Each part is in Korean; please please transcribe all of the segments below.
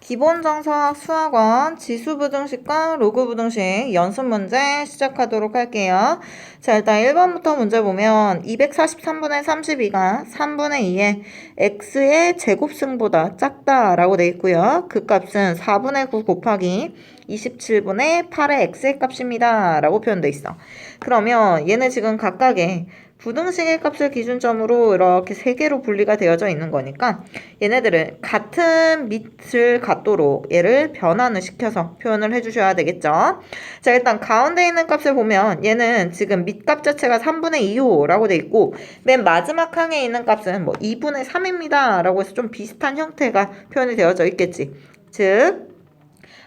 기본정석 수학원 지수부등식과 로그부등식 연습 문제 시작하도록 할게요. 자, 일단 1번부터 문제 보면 243분의 32가 3분의 2의 x의 제곱승보다 작다라고 돼 있고요. 그 값은 4분의 9 곱하기 27분의 8의 x의 값입니다. 라고 표현돼 있어. 그러면 얘네 지금 각각의 부등식의 값을 기준점으로 이렇게 세 개로 분리가 되어져 있는 거니까 얘네들은 같은 밑을 갖도록 얘를 변환을 시켜서 표현을 해주셔야 되겠죠. 자, 일단 가운데 있는 값을 보면 얘는 지금 밑값 자체가 3분의 2호 라고 돼 있고 맨 마지막 항에 있는 값은 뭐 2분의 3입니다 라고 해서 좀 비슷한 형태가 표현이 되어져 있겠지. 즉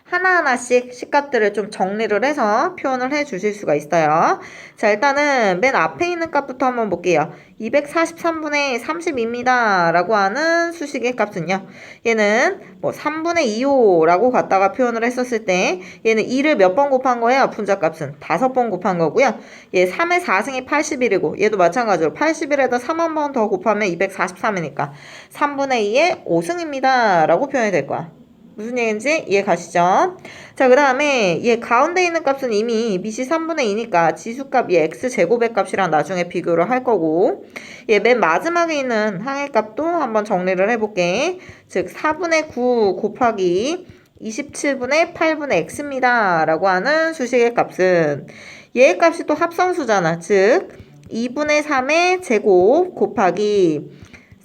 하나하나씩 식값들을 좀 정리를 해서 표현을 해 주실 수가 있어요. 자, 일단은 맨 앞에 있는 값부터 한번 볼게요. 243분의 32입니다. 라고 하는 수식의 값은요. 얘는 뭐 3분의 2호라고 갖다가 표현을 했었을 때 얘는 2를 몇 번 곱한 거예요? 분자값은 5번 곱한 거고요. 얘 3의 4승이 81이고 얘도 마찬가지로 81에다 3 한 번 더 곱하면 243이니까 3분의 2의 5승입니다. 라고 표현이 될 거야. 무슨 얘기인지 이해 가시죠? 자, 그 다음에 얘 가운데 있는 값은 이미 밑이 3분의 2니까 지수값 얘 x제곱의 값이랑 나중에 비교를 할 거고 얘 맨 마지막에 있는 항의 값도 한번 정리를 해볼게. 즉 4분의 9 곱하기 27분의 8분의 x입니다. 라고 하는 수식의 값은 얘의 값이 또 합성수잖아. 즉 2분의 3의 제곱 곱하기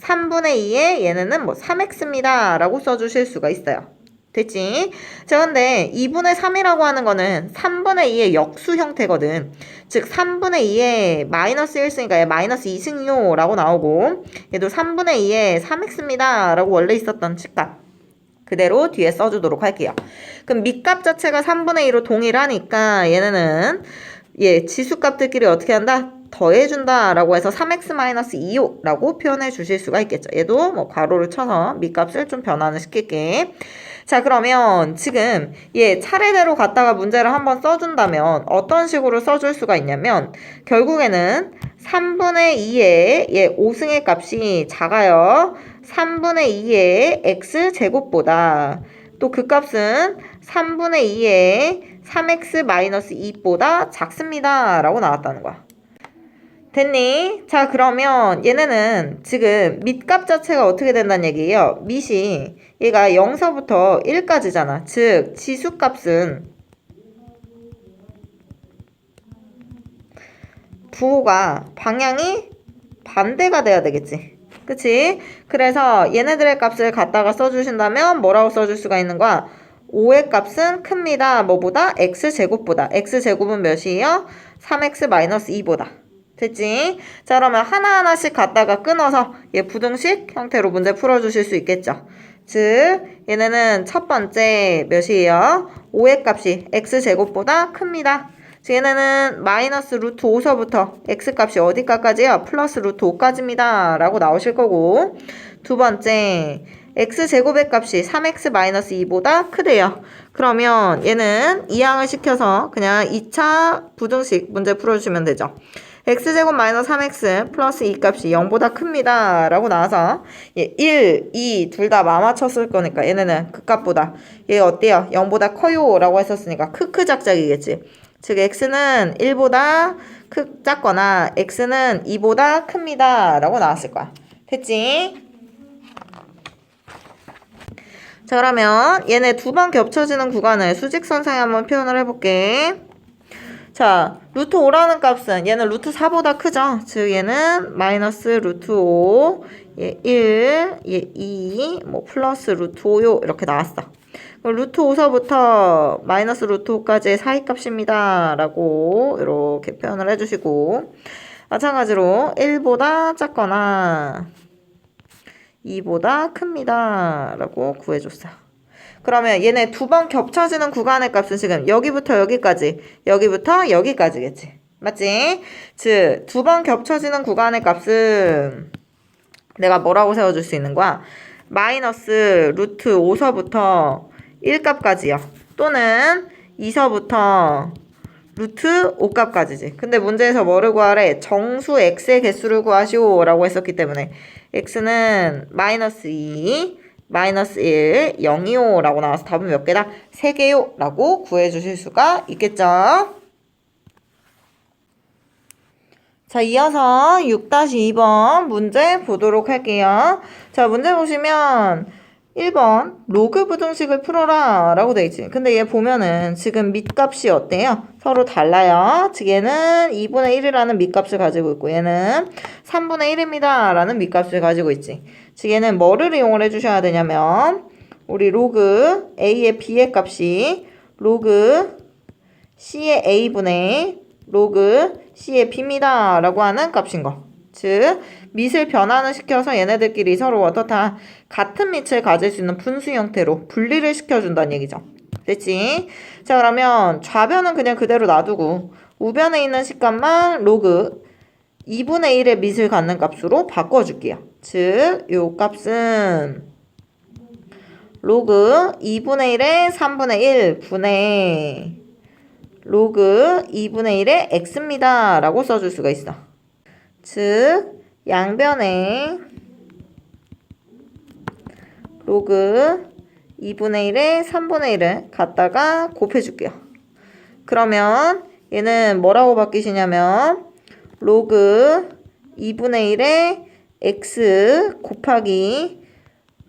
3분의 2의 얘네는 뭐 3x입니다. 라고 써주실 수가 있어요. 됐지? 자, 근데 2분의 3이라고 하는 거는 3분의 2의 역수 형태거든. 즉 3분의 2의 마이너스 1승이니까 얘 마이너스 2승이요 라고 나오고 얘도 3분의 2의 3x입니다 라고 원래 있었던 측값 그대로 뒤에 써주도록 할게요. 그럼 밑값 자체가 3분의 2로 동일하니까 얘네는 얘 지수값들끼리 어떻게 한다? 더해준다 라고 해서 3x-2호 라고 표현해 주실 수가 있겠죠. 얘도 뭐 괄호를 쳐서 밑값을 좀 변환을 시킬게. 자, 그러면 지금 얘 차례대로 갖다가 문제를 한번 써준다면 어떤 식으로 써줄 수가 있냐면 결국에는 3분의 2의 얘 5승의 값이 작아요. 3분의 2의 x제곱보다 또 그 값은 3분의 2의 3x-2보다 작습니다. 라고 나왔다는 거야. 됐니? 자, 그러면 얘네는 지금 밑값 자체가 어떻게 된다는 얘기예요? 밑이 얘가 0서부터 1까지잖아. 즉 지수값은 부호가 방향이 반대가 돼야 되겠지. 그치? 그래서 얘네들의 값을 갖다가 써주신다면 뭐라고 써줄 수가 있는 거야? 5의 값은 큽니다. 뭐보다? x제곱보다. x제곱은 몇이에요? 3x-2보다. 됐지? 자, 그러면 하나하나씩 갖다가 끊어서 얘 부등식 형태로 문제 풀어주실 수 있겠죠. 즉 얘네는 첫 번째 몇이에요? 5의 값이 x제곱보다 큽니다. 즉 얘네는 마이너스 루트 5서부터 x값이 어디까지요? 플러스 루트 5까지입니다. 라고 나오실 거고 두 번째 x제곱의 값이 3x-2보다 크대요. 그러면 얘는 이항을 시켜서 그냥 2차 부등식 문제 풀어주시면 되죠. x제곱 마이너스 3x 플러스 2 값이 0보다 큽니다. 라고 나와서 얘 1, 2 둘 다 맞췄을 거니까 얘네는 그 값보다 얘 어때요? 0보다 커요. 라고 했었으니까 크크작작이겠지. 즉 x는 1보다 작거나 x는 2보다 큽니다. 라고 나왔을 거야. 됐지? 자, 그러면 얘네 두 번 겹쳐지는 구간을 수직선상에 한번 표현을 해볼게. 자, 루트 5라는 값은 얘는 루트 4보다 크죠? 즉 얘는 마이너스 루트 5, 얘 1, 얘 2, 뭐 플러스 루트 5요 이렇게 나왔어. 그럼 루트 5서부터 마이너스 루트 5까지의 사이값입니다. 라고 이렇게 표현을 해주시고 마찬가지로 1보다 작거나 2보다 큽니다. 라고 구해줬어요. 그러면 얘네 두 번 겹쳐지는 구간의 값은 지금 여기부터 여기까지, 여기부터 여기까지겠지. 맞지? 즉, 두 번 겹쳐지는 구간의 값은 내가 뭐라고 세워줄 수 있는 거야? 마이너스 루트 5서부터 1값까지요. 또는 2서부터 루트 5값까지지. 근데 문제에서 뭐를 구하래? 정수 x의 개수를 구하시오 라고 했었기 때문에 x는 마이너스 2, 마이너스 1, 0이요 라고 나와서 답은 몇 개다? 3개요 라고 구해주실 수가 있겠죠. 자, 이어서 6-2번 문제 보도록 할게요. 자, 문제 보시면 1번 로그 부등식을 풀어라 라고 돼 있지. 근데 얘 보면은 지금 밑값이 어때요? 서로 달라요. 즉 얘는 2분의 1이라는 밑값을 가지고 있고 얘는 3분의 1입니다 라는 밑값을 가지고 있지. 즉 얘는 뭐를 이용을 해주셔야 되냐면 우리 로그 a의 b의 값이 로그 c의 a분의 로그 c의 b입니다 라고 하는 값인 거. 즉 밑을 변환을 시켜서 얘네들끼리 서로 어떻다 같은 밑을 가질 수 있는 분수 형태로 분리를 시켜준다는 얘기죠. 됐지? 자, 그러면 좌변은 그냥 그대로 놔두고 우변에 있는 식값만 로그 2분의 1의 밑을 갖는 값으로 바꿔줄게요. 즉 요 값은 로그 2분의 1의 3분의 1 분의 로그 2분의 1의 x입니다 라고 써줄 수가 있어. 즉 양변에 로그 2분의 1에 3분의 1을 갖다가 곱해줄게요. 그러면 얘는 뭐라고 바뀌시냐면 로그 2분의 1에 x 곱하기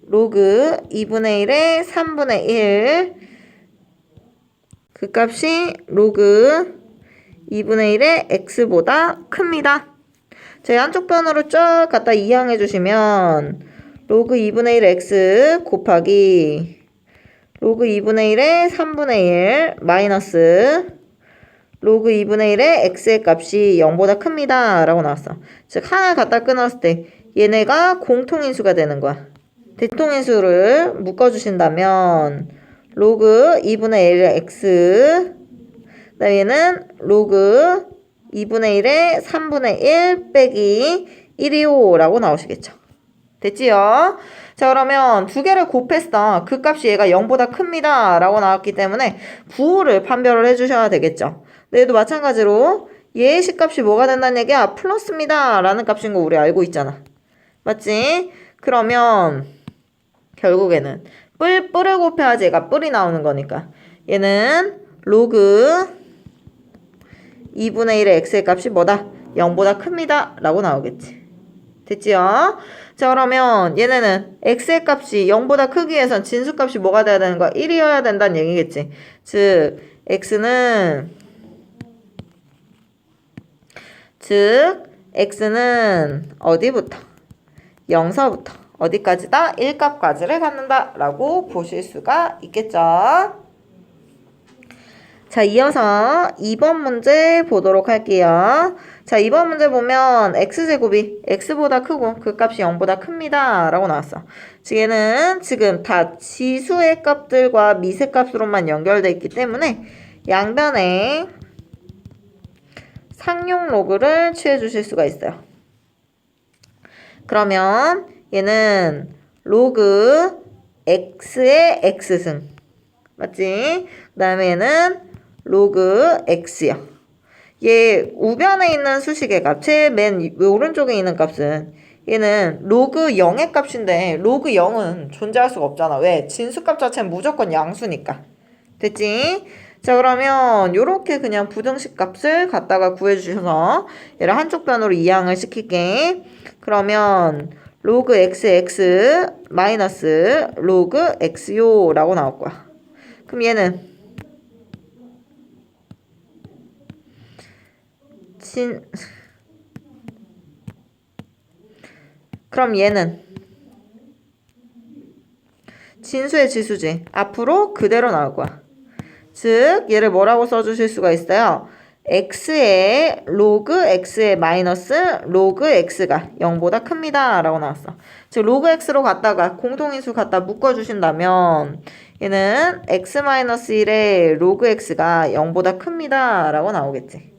로그 2분의 1에 3분의 1 그 값이 로그 2분의 1의 x보다 큽니다. 제 한쪽 변으로 쫙 갖다 이항해 주시면 로그 2분의 1 x 곱하기 로그 2분의 1의 3분의 1 마이너스 로그 2분의 1의 x의 값이 0보다 큽니다 라고 나왔어. 즉 하나 갖다 끊었을 때 얘네가 공통인수가 되는 거야. 대통인수를 묶어주신다면 로그 2분의 1의 x 그 다음에 얘는 로그 2분의 1의 3분의 1 빼기 1이요 라고 나오시겠죠. 됐지요? 자, 그러면 두 개를 곱했어. 그 값이 얘가 0보다 큽니다 라고 나왔기 때문에 부호를 판별을 해주셔야 되겠죠. 근데 얘도 마찬가지로 얘의 식값이 뭐가 된다는 얘기야? 플러스입니다 라는 값인 거 우리 알고 있잖아. 맞지? 그러면 결국에는 뿔을 곱해야지 얘가 뿔이 나오는 거니까 얘는 로그 2분의 1의 x의 값이 뭐다? 0보다 큽니다 라고 나오겠지. 됐지요? 자, 그러면 얘네는 x의 값이 0보다 크기 위해선 진수값이 뭐가 돼야 되는 거야? 1이어야 된다는 얘기겠지. 즉 x는 어디부터? 0서부터 어디까지다? 1값까지를 갖는다 라고 보실 수가 있겠죠. 자, 이어서 2번 문제 보도록 할게요. 자, 2번 문제 보면 x제곱이 x보다 크고 그 값이 0보다 큽니다 라고 나왔어. 얘는 지금 다 지수의 값들과 미세 값으로만 연결되어 있기 때문에 양변에 상용 로그를 취해 주실 수가 있어요. 그러면 얘는 로그 x의 x승 맞지? 그 다음에 얘는 로그 x야. 얘 우변에 있는 수식의 값, 제 맨 오른쪽에 있는 값은 얘는 로그 0의 값인데 로그 0은 존재할 수가 없잖아. 왜? 진수값 자체는 무조건 양수니까. 됐지? 자, 그러면 요렇게 그냥 부등식 값을 갖다가 구해주셔서 얘를 한쪽 변으로 이항을 시킬게. 그러면 로그 x 마이너스 로그 x요 라고 나올 거야. 그럼 얘는 그럼 얘는 진수의 지수지. 앞으로 그대로 나올 거야. 즉 얘를 뭐라고 써주실 수가 있어요? x의 로그 x의 마이너스 로그 x가 0보다 큽니다 라고 나왔어. 즉 로그 x로 갖다가 공통인수 갖다 묶어주신다면 얘는 x-1의 로그 x가 0보다 큽니다 라고 나오겠지.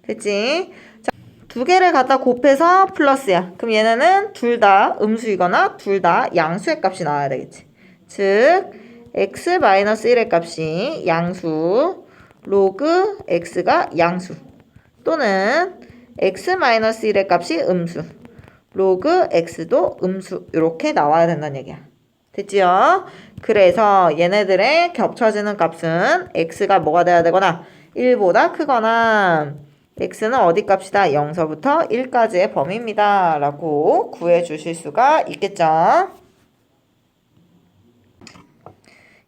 됐지? 자, 두 개를 갖다 곱해서 플러스야. 그럼 얘네는 둘 다 음수이거나 둘 다 양수의 값이 나와야 되겠지. 즉 x-1의 값이 양수 로그 x가 양수 또는 x-1의 값이 음수 로그 x도 음수 이렇게 나와야 된다는 얘기야. 됐지요? 그래서 얘네들의 겹쳐지는 값은 x가 뭐가 돼야 되거나 1보다 크거나 x는 어디 값이다? 0서부터 1까지의 범위입니다. 라고 구해 주실 수가 있겠죠?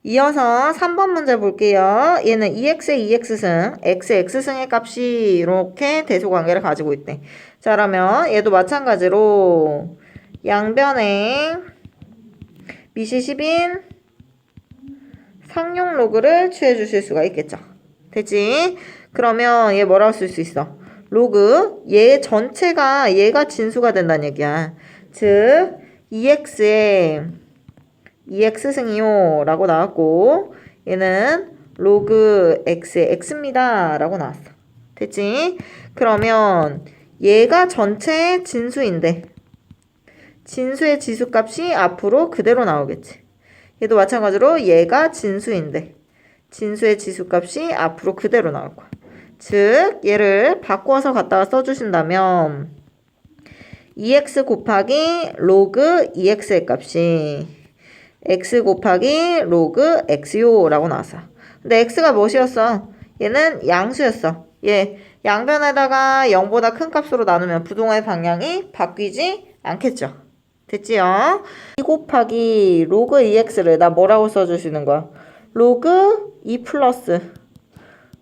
이어서 3번 문제 볼게요. 얘는 2x의 2x승, x의 x승의 값이 이렇게 대소관계를 가지고 있대. 자, 그러면 얘도 마찬가지로 양변에 미시 10인 상용 로그를 취해 주실 수가 있겠죠. 됐지? 그러면 얘 뭐라고 쓸 수 있어? 로그 얘 전체가 얘가 진수가 된다는 얘기야. 즉 2x의 2x승이요 라고 나왔고 얘는 로그 x의 x입니다 라고 나왔어. 됐지? 그러면 얘가 전체의 진수인데 진수의 지수값이 앞으로 그대로 나오겠지. 얘도 마찬가지로 얘가 진수인데 진수의 지수값이 앞으로 그대로 나올 거야. 즉 얘를 바꿔서 갖다가 써주신다면 2x 곱하기 로그 2x의 값이 x 곱하기 로그 x요 라고 나왔어. 근데 x가 무엇이었어? 얘는 양수였어. 얘 양변에다가 0보다 큰 값으로 나누면 부동의 방향이 바뀌지 않겠죠. 됐지요? 2 곱하기 로그 2x를 나 뭐라고 써주시는 거야? 로그 2 플러스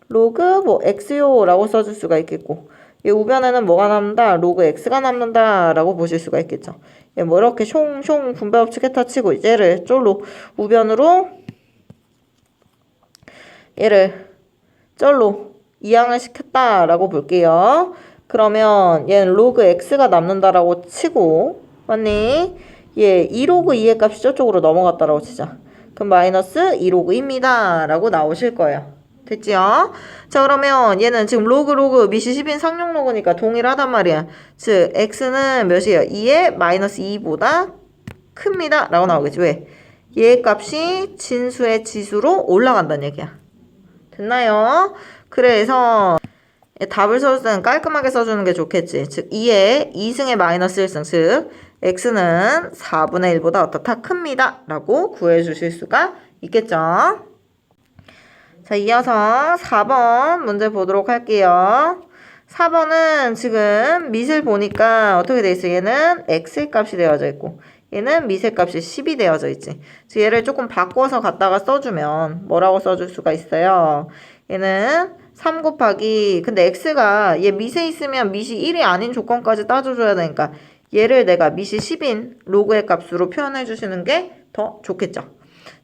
로그 뭐 x요 라고 써줄 수가 있겠고 이 우변에는 뭐가 남는다? 로그 x가 남는다 라고 보실 수가 있겠죠. 예, 뭐 이렇게 숑숑 분배법칙 해타 치고 얘를 쫄로 우변으로 얘를 쫄로 이항을 시켰다라고 볼게요. 그러면 얘는 로그 x가 남는다라고 치고 맞니? 얘 2로그 2의 값이 저쪽으로 넘어갔다라고 치자. 그럼 마이너스 2로그입니다 라고 나오실 거예요. 됐지요? 자 그러면 얘는 지금 로그 미시 10인 상용 로그니까 동일하단 말이야. 즉 x는 몇이에요? 2의 마이너스 2보다 큽니다 라고 나오겠지. 왜? 얘 값이 진수의 지수로 올라간다는 얘기야. 됐나요? 그래서 답을 써줄 때는 깔끔하게 써주는 게 좋겠지. 즉 2의 2승의 마이너스 1승 즉 x는 4분의 1보다 어떻다 큽니다 라고 구해주실 수가 있겠죠. 자, 이어서 4번 문제 보도록 할게요. 4번은 지금 밑을 보니까 어떻게 돼 있어? 얘는 x의 값이 되어져 있고 얘는 밑의 값이 10이 되어져 있지. 그래서 얘를 조금 바꿔서 갖다가 써주면 뭐라고 써줄 수가 있어요? 얘는 3 곱하기 근데 x가 얘 밑에 있으면 밑이 1이 아닌 조건까지 따져줘야 되니까 얘를 내가 밑이 10인 로그의 값으로 표현해 주시는 게 더 좋겠죠.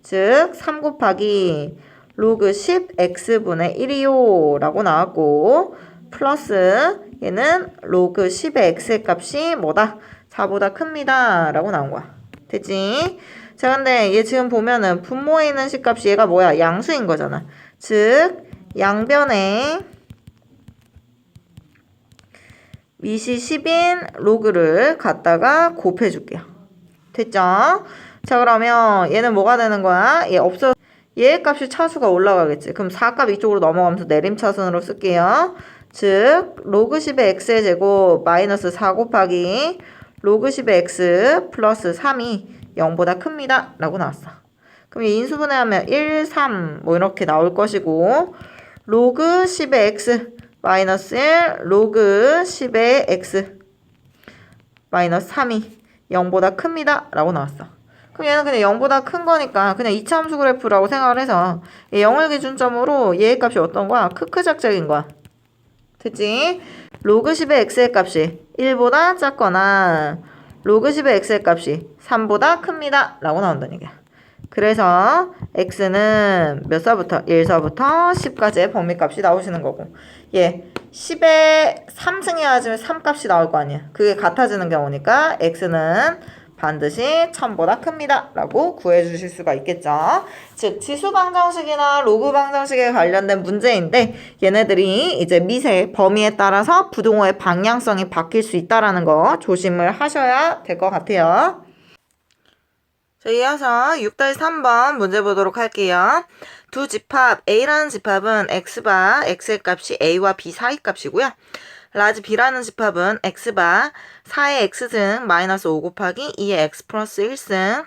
즉 3 곱하기 로그 10x분의 1이요 라고 나왔고 플러스 얘는 로그 10의 x의 값이 뭐다? 4보다 큽니다 라고 나온 거야. 됐지? 자 근데 얘 지금 보면은 분모에 있는 식값이 얘가 뭐야? 양수인 거잖아. 즉 양변에 밑이 10인 로그를 갖다가 곱해 줄게요. 됐죠? 자 그러면 얘는 뭐가 되는 거야? 얘 없어 얘의 값이 차수가 올라가겠지. 그럼 4값 이쪽으로 넘어가면서 내림차순으로 쓸게요. 즉 로그 10의 x의 제곱 마이너스 4 곱하기 로그 10의 x 플러스 3이 0보다 큽니다 라고 나왔어. 그럼 이 인수분해하면 1, 3 뭐 이렇게 나올 것이고 로그 10의 x 마이너스 1 로그 10의 x 마이너스 3이 0보다 큽니다 라고 나왔어. 그럼 얘는 그냥 0보다 큰 거니까 그냥 이차함수 그래프라고 생각을 해서 0을 기준점으로 얘의 값이 어떤 거야? 크크작작인 거야. 됐지? 로그 10의 x의 값이 1보다 작거나 로그 10의 x의 값이 3보다 큽니다 라고 나온다는 얘기야. 그래서 x는 몇 서부터? 1서부터 10까지의 범위값이 나오시는 거고 얘 10의 3승해야지 3값이 나올 거 아니야. 그게 같아지는 경우니까 x는 반드시 1000보다 큽니다 라고 구해주실 수가 있겠죠. 즉 지수 방정식이나 로그 방정식에 관련된 문제인데 얘네들이 이제 밑의 범위에 따라서 부동호의 방향성이 바뀔 수 있다는 거 조심을 하셔야 될 것 같아요. 자, 이어서 6-3번 문제 보도록 할게요. 두 집합 A라는 집합은 x바 x의 값이 a와 b 사이 값이고요. 라지 b라는 집합은 x바 4의 x승 마이너스 5 곱하기 2의 x 플러스 1승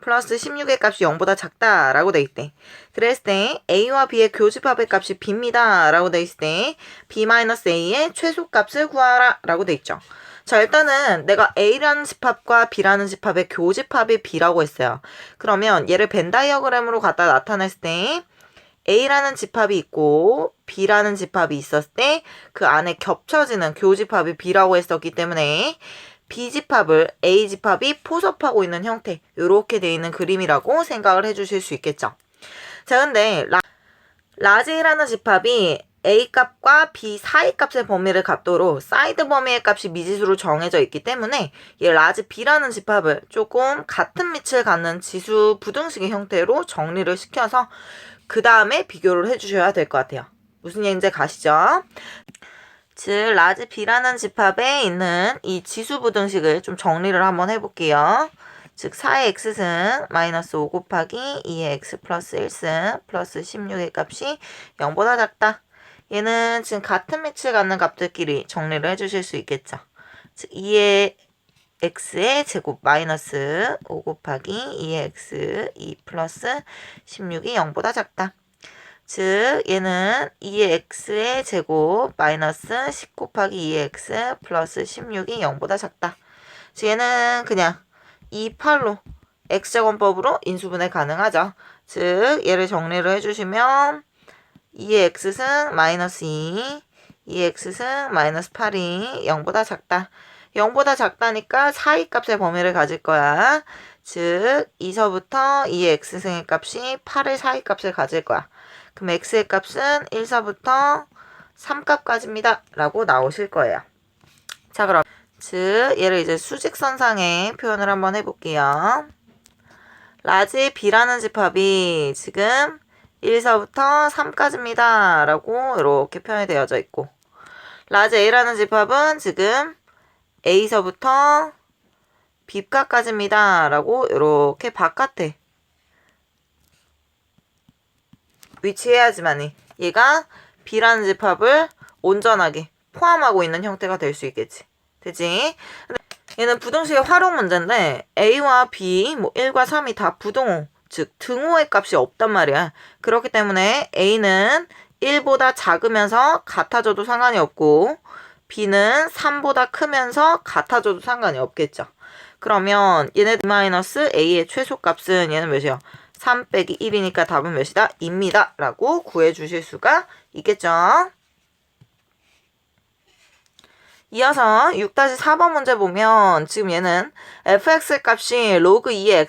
플러스 16의 값이 0보다 작다라고 돼 있대. 그랬을 때 a와 b의 교집합의 값이 b입니다 라고 돼 있을 때 b-a의 최소값을 구하라 라고 돼 있죠. 자, 일단은 내가 a라는 집합과 b라는 집합의 교집합이 b라고 했어요. 그러면 얘를 벤 다이어그램으로 갖다 나타냈을 때 a라는 집합이 있고 b라는 집합이 있었을 때 그 안에 겹쳐지는 교집합이 b라고 했었기 때문에 b집합을 a집합이 포섭하고 있는 형태, 이렇게 돼 있는 그림이라고 생각을 해주실 수 있겠죠. 자, 근데 라지라는 집합이 a 값과 b 사이 값의 범위를 갖도록 사이드 범위의 값이 미지수로 정해져 있기 때문에 이 라지 b라는 집합을 조금 같은 밑을 갖는 지수 부등식의 형태로 정리를 시켜서 그 다음에 비교를 해주셔야 될 것 같아요. 무슨 얘기인지 가시죠? 즉 라지 b라는 집합에 있는 이 지수 부등식을 좀 정리를 한번 해볼게요. 즉 4의 x승 마이너스 5 곱하기 2의 x 플러스 1승 플러스 16의 값이 0보다 작다. 얘는 지금 같은 밑을 갖는 값들끼리 정리를 해주실 수 있겠죠. 즉 2의 x의 제곱 마이너스 5 곱하기 2의 x 2 플러스 16이 0보다 작다. 즉 얘는 2의 x의 제곱 마이너스 10 곱하기 2의 x 플러스 16이 0보다 작다. 즉 얘는 그냥 2, 8로 x제곱법으로 인수분해 가능하죠. 즉 얘를 정리를 해주시면 2의 x승 마이너스 2, 2의 x승 마이너스 8이 0보다 작다. 0보다 작다니까 사이 값의 범위를 가질 거야. 즉 2서부터 2의 x승의 값이 8의 사이 값을 가질 거야. 그럼 x의 값은 1서부터 3값까지입니다 라고 나오실 거예요. 자, 그럼 즉 얘를 이제 수직선상에 표현을 한번 해볼게요. 라지 b라는 집합이 지금 1서부터 3까지입니다 라고 이렇게 표현이 되어져 있고, 라지 a라는 집합은 지금 a서부터 b값까지입니다 라고 이렇게 바깥에 위치해야지만이 얘가 b라는 집합을 온전하게 포함하고 있는 형태가 될 수 있겠지. 되지? 얘는 부등식의 활용 문제인데 a와 b, 뭐 1과 3이 다 부등호, 즉 등호의 값이 없단 말이야. 그렇기 때문에 a는 1보다 작으면서 같아져도 상관이 없고 b는 3보다 크면서 같아져도 상관이 없겠죠. 그러면 얘네 마이너스 a의 최소값은 얘는 몇이요? 3 빼기 1이니까 답은 몇이다? 2입니다 라고 구해주실 수가 있겠죠. 이어서 6-4번 문제 보면 지금 얘는 fx 값이 로그 2의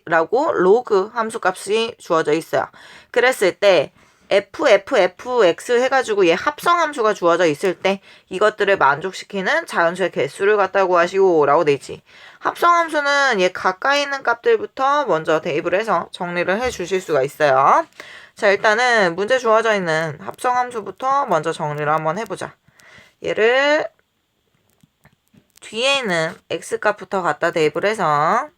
x라고 로그 함수 값이 주어져 있어요. 그랬을 때 fx 해가지고 얘 합성 함수가 주어져 있을 때 이것들을 만족시키는 자연수의 개수를 갖다 구하시오 라고 돼 있지. 합성 함수는 얘 가까이 있는 값들부터 먼저 대입을 해서 정리를 해 주실 수가 있어요. 자, 일단은 문제 주어져 있는 합성 함수부터 먼저 정리를 한번 해보자. 얘를 뒤에 있는 x값부터 갖다 대입을 해서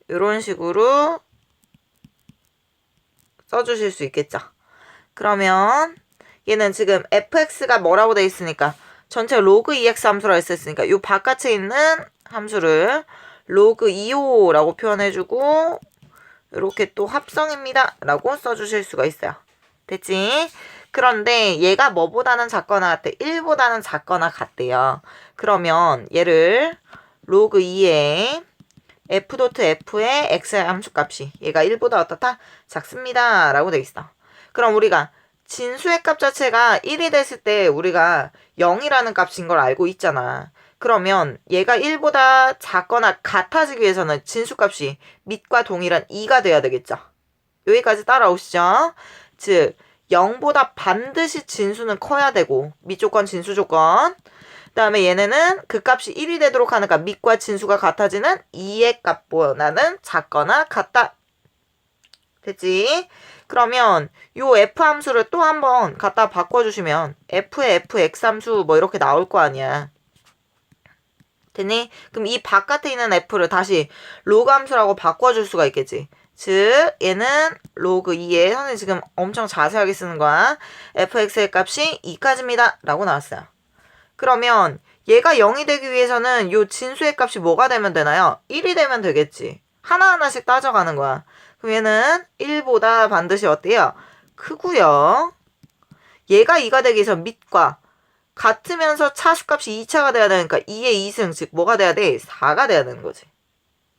이런 식으로 써주실 수 있겠죠. 그러면 얘는 지금 fx가 뭐라고 돼 있으니까 전체 로그 2x 함수라고 했으니까 이 바깥에 있는 함수를 로그 2호라고 표현해주고 이렇게 또 합성입니다 라고 써주실 수가 있어요. 됐지? 그런데 얘가 뭐보다는 작거나 같대? 1보다는 작거나 같대요. 그러면 얘를 로그 2에 f.f의 x의 함수값이 얘가 1보다 어떻다? 작습니다 라고 돼 있어. 그럼 우리가 진수의 값 자체가 1이 됐을 때 우리가 0이라는 값인 걸 알고 있잖아. 그러면 얘가 1보다 작거나 같아지기 위해서는 진수값이 밑과 동일한 2가 돼야 되겠죠. 여기까지 따라오시죠. 즉 0보다 반드시 진수는 커야 되고 밑조건 진수조건, 그 다음에 얘네는 그 값이 1이 되도록 하니까 밑과 진수가 같아지는 2의 값보다는 작거나 같다. 됐지? 그러면 요 f 함수를 또 한번 갖다 바꿔주시면 f의 fx 함수 뭐 이렇게 나올 거 아니야. 됐니? 그럼 이 바깥에 있는 f를 다시 로그 함수라고 바꿔줄 수가 있겠지. 즉 얘는 로그 2에 선생님 지금 엄청 자세하게 쓰는 거야. fx의 값이 2까지입니다 라고 나왔어요. 그러면 얘가 0이 되기 위해서는 요 진수의 값이 뭐가 되면 되나요? 1이 되면 되겠지. 하나하나씩 따져가는 거야. 그럼 얘는 1보다 반드시 어때요? 크고요. 얘가 2가 되기 위해서 밑과 같으면서 차수값이 2차가 돼야 되니까 2의 2승, 즉 뭐가 돼야 돼? 4가 돼야 되는 거지.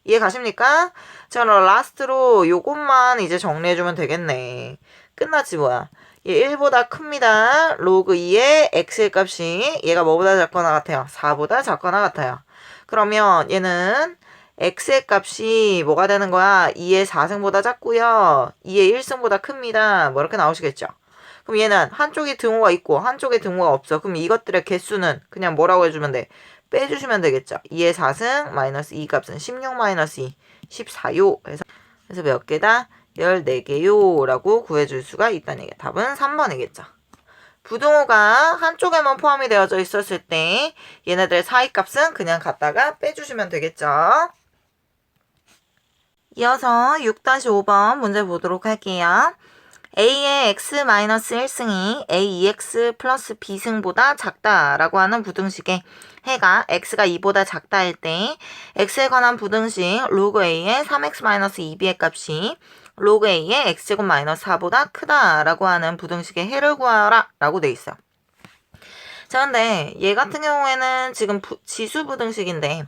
이해 가십니까? 자, 그럼 라스트로 요것만 이제 정리해주면 되겠네. 끝났지 뭐야. 얘 1보다 큽니다. 로그 2의 x의 값이 얘가 뭐보다 작거나 같아요? 4보다 작거나 같아요. 그러면 얘는 x의 값이 뭐가 되는 거야? 2의 4승보다 작고요. 2의 1승보다 큽니다. 뭐 이렇게 나오시겠죠? 그럼 얘는 한쪽에 등호가 있고 한쪽에 등호가 없어. 그럼 이것들의 개수는 그냥 뭐라고 해주면 돼? 빼주시면 되겠죠. 2의 4승 마이너스 2 값은 16 마이너스 2, 14요. 그래서 몇 개다? 14개요. 라고 구해줄 수가 있다는 얘기야. 답은 3번이겠죠. 부등호가 한쪽에만 포함이 되어져 있었을 때 얘네들의 사이값은 그냥 갖다가 빼주시면 되겠죠. 이어서 6-5번 문제 보도록 할게요. a의 x-1승이 a2x 플러스 b승보다 작다라고 하는 부등식에 해가 x가 2보다 작다일 때 x에 관한 부등식 로그 a의 3x-2b의 값이 로그 a의 x제곱 마이너스 4보다 크다라고 하는 부등식의 해를 구하라 라고 돼 있어요. 자, 근데 얘 같은 경우에는 지금 지수 부등식인데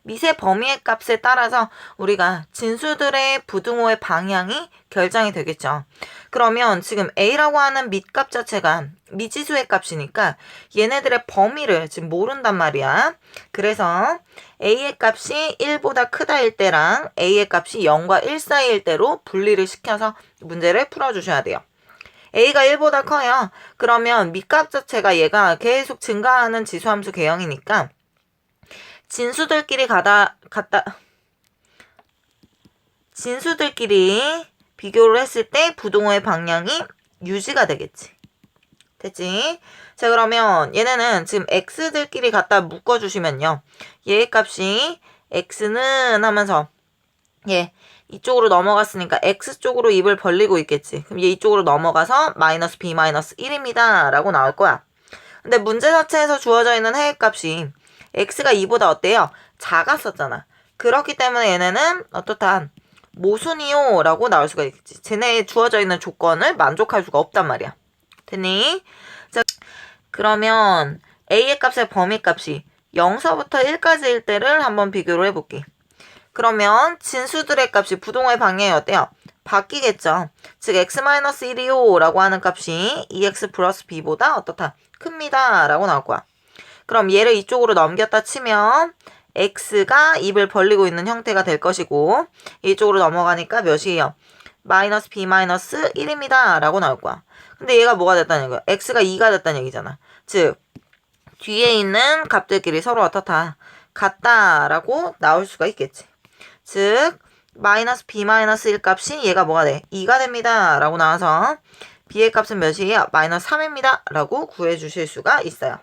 밑의 범위의 값에 따라서 우리가 진수들의 부등호의 방향이 결정이 되겠죠. 그러면 지금 a라고 하는 밑값 자체가 미지수의 값이니까 얘네들의 범위를 지금 모른단 말이야. 그래서 a의 값이 1보다 크다일 때랑 a의 값이 0과 1 사이일 때로 분리를 시켜서 문제를 풀어주셔야 돼요. a가 1보다 커요. 그러면 밑값 자체가 얘가 계속 증가하는 지수함수 개형이니까 진수들끼리 비교를 했을 때 부등호의 방향이 유지가 되겠지. 됐지? 자, 그러면 얘네는 지금 x들끼리 갖다 묶어주시면요. 얘의 값이 x는 하면서 얘 이쪽으로 넘어갔으니까 x쪽으로 입을 벌리고 있겠지. 그럼 얘 이쪽으로 넘어가서 마이너스 b 마이너스 1입니다. 라고 나올 거야. 근데 문제 자체에서 주어져 있는 해의 값이 x가 2보다 어때요? 작았었잖아. 그렇기 때문에 얘네는 어떻다? 모순이요 라고 나올 수가 있겠지. 쟤네에 주어져 있는 조건을 만족할 수가 없단 말이야. 됐니? 자, 그러면 a의 값의 범위 값이 0서부터 1까지일 때를 한번 비교를 해볼게. 그러면 진수들의 값이 부등호의 방향이 어때요? 바뀌겠죠. 즉 x-1이요 라고 하는 값이 2x 플러스 b보다 어떻다? 큽니다 라고 나올 거야. 그럼 얘를 이쪽으로 넘겼다 치면 x가 입을 벌리고 있는 형태가 될 것이고 이쪽으로 넘어가니까 몇이에요? 마이너스 b 마이너스 1입니다 라고 나올 거야. 근데 얘가 뭐가 됐다는 거야? x가 2가 됐다는 얘기잖아. 즉 뒤에 있는 값들끼리 서로 어떻다? 같다라고 나올 수가 있겠지. 즉 마이너스 b 마이너스 1 값이 얘가 뭐가 돼? 2가 됩니다 라고 나와서 b의 값은 몇이에요? 마이너스 3입니다 라고 구해주실 수가 있어요.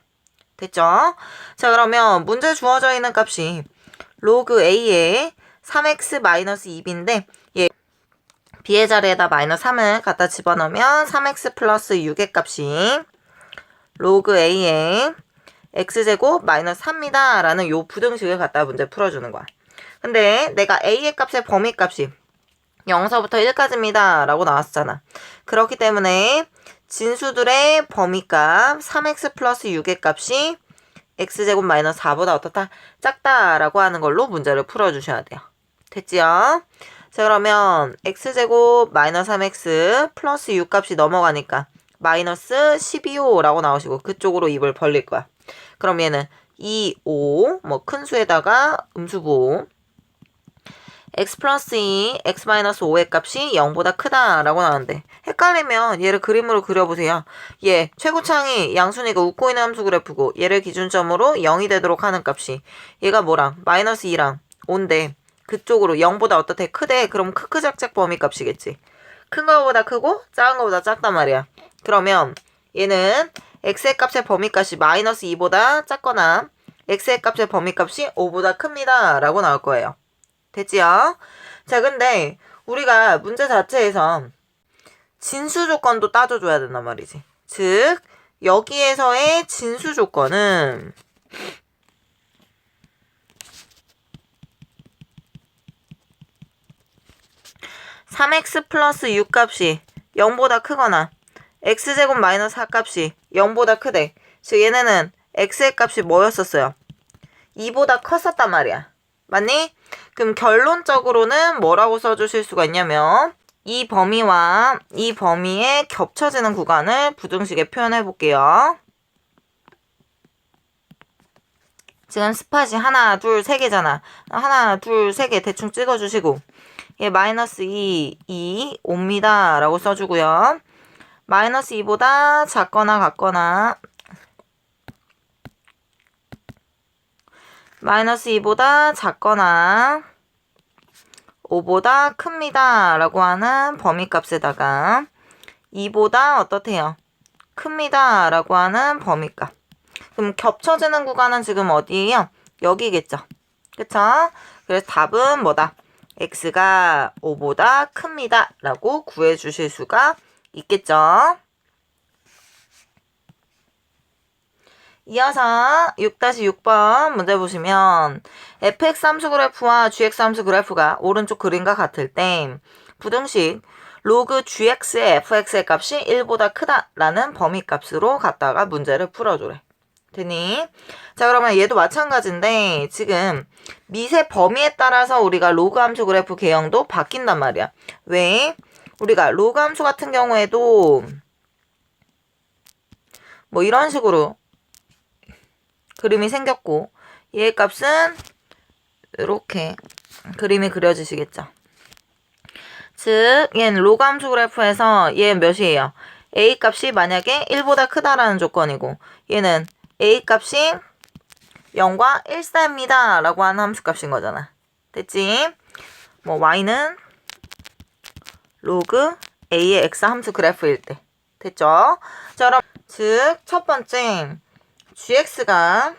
됐죠? 자, 그러면 문제 주어져 있는 값이 로그 a의 3x 마이너스 2b인데 얘 b의 자리에다 마이너스 3을 갖다 집어넣으면 3x 플러스 6의 값이 로그 a의 x제곱 마이너스 3입니다 라는 요 부등식을 갖다 문제 풀어주는 거야. 근데 내가 a의 값의 범위 값이 0서부터 1까지입니다 라고 나왔잖아. 그렇기 때문에 진수들의 범위값 3x 플러스 6의 값이 x제곱 마이너스 4보다 어떻다? 작다라고 하는 걸로 문제를 풀어주셔야 돼요. 됐지요? 자, 그러면 x제곱 마이너스 3x 플러스 6 값이 넘어가니까 마이너스 12호 라고 나오시고 그쪽으로 입을 벌릴 거야. 그럼 얘는 2, 5, 뭐 큰 수에다가 음수부 x 플러스 2, x 마이너스 5의 값이 0보다 크다라고 나오는데 헷갈리면 얘를 그림으로 그려보세요. 얘 최고창이 양순이가 웃고 있는 함수 그래프고 얘를 기준점으로 0이 되도록 하는 값이 얘가 뭐랑 마이너스 2랑 5인데 그쪽으로 0보다 어떻대? 크대. 그럼 크크작작 범위 값이겠지. 큰 거보다 크고 작은 거보다 작단 말이야. 그러면 얘는 x의 값의 범위값이 마이너스 2보다 작거나 x의 값의 범위값이 5보다 큽니다 라고 나올 거예요. 됐지요? 자, 근데 우리가 문제 자체에서 진수 조건도 따져줘야 된단 말이지. 즉 여기에서의 진수 조건은 3x 플러스 6값이 0보다 크거나 x제곱 마이너스 4값이 0보다 크대. 즉 얘네는 x의 값이 뭐였었어요? 2보다 컸었단 말이야. 맞니? 그럼 결론적으로는 뭐라고 써주실 수가 있냐면 이 범위와 이 범위에 겹쳐지는 구간을 부등식에 표현해 볼게요. 지금 스팟이 하나, 둘, 세 개잖아. 하나, 둘, 세 개 대충 찍어주시고 얘 마이너스 2 옵니다 라고 써주고요. 마이너스 2보다 작거나 같거나 마이너스 2보다 작거나 5보다 큽니다 라고 하는 범위값에다가 2보다 어떻대요? 큽니다 라고 하는 범위값. 그럼 겹쳐지는 구간은 지금 어디예요? 여기겠죠. 그쵸? 그래서 답은 뭐다? x가 5보다 큽니다 라고 구해주실 수가 있겠죠. 이어서 6-6번 문제 보시면 fx 함수 그래프와 gx 함수 그래프가 오른쪽 그림과 같을 때 부등식 로그 gx의 fx의 값이 1보다 크다라는 범위값으로 갖다가 문제를 풀어주래. 되니? 자, 그러면 얘도 마찬가지인데 지금 미세 범위에 따라서 우리가 로그 함수 그래프 개형도 바뀐단 말이야. 왜? 우리가 로그 함수 같은 경우에도 뭐 이런 식으로 그림이 생겼고 얘의 값은 이렇게 그림이 그려지시겠죠. 즉 얘는 로그 함수 그래프에서 얘 몇이에요? a 값이 만약에 1보다 크다라는 조건이고 얘는 a 값이 0과 1 사이입니다 라고 하는 함수 값인 거잖아. 됐지? 뭐 y는 로그 a의 x 함수 그래프일 때. 됐죠? 자, 그럼 즉 첫 번째 gx가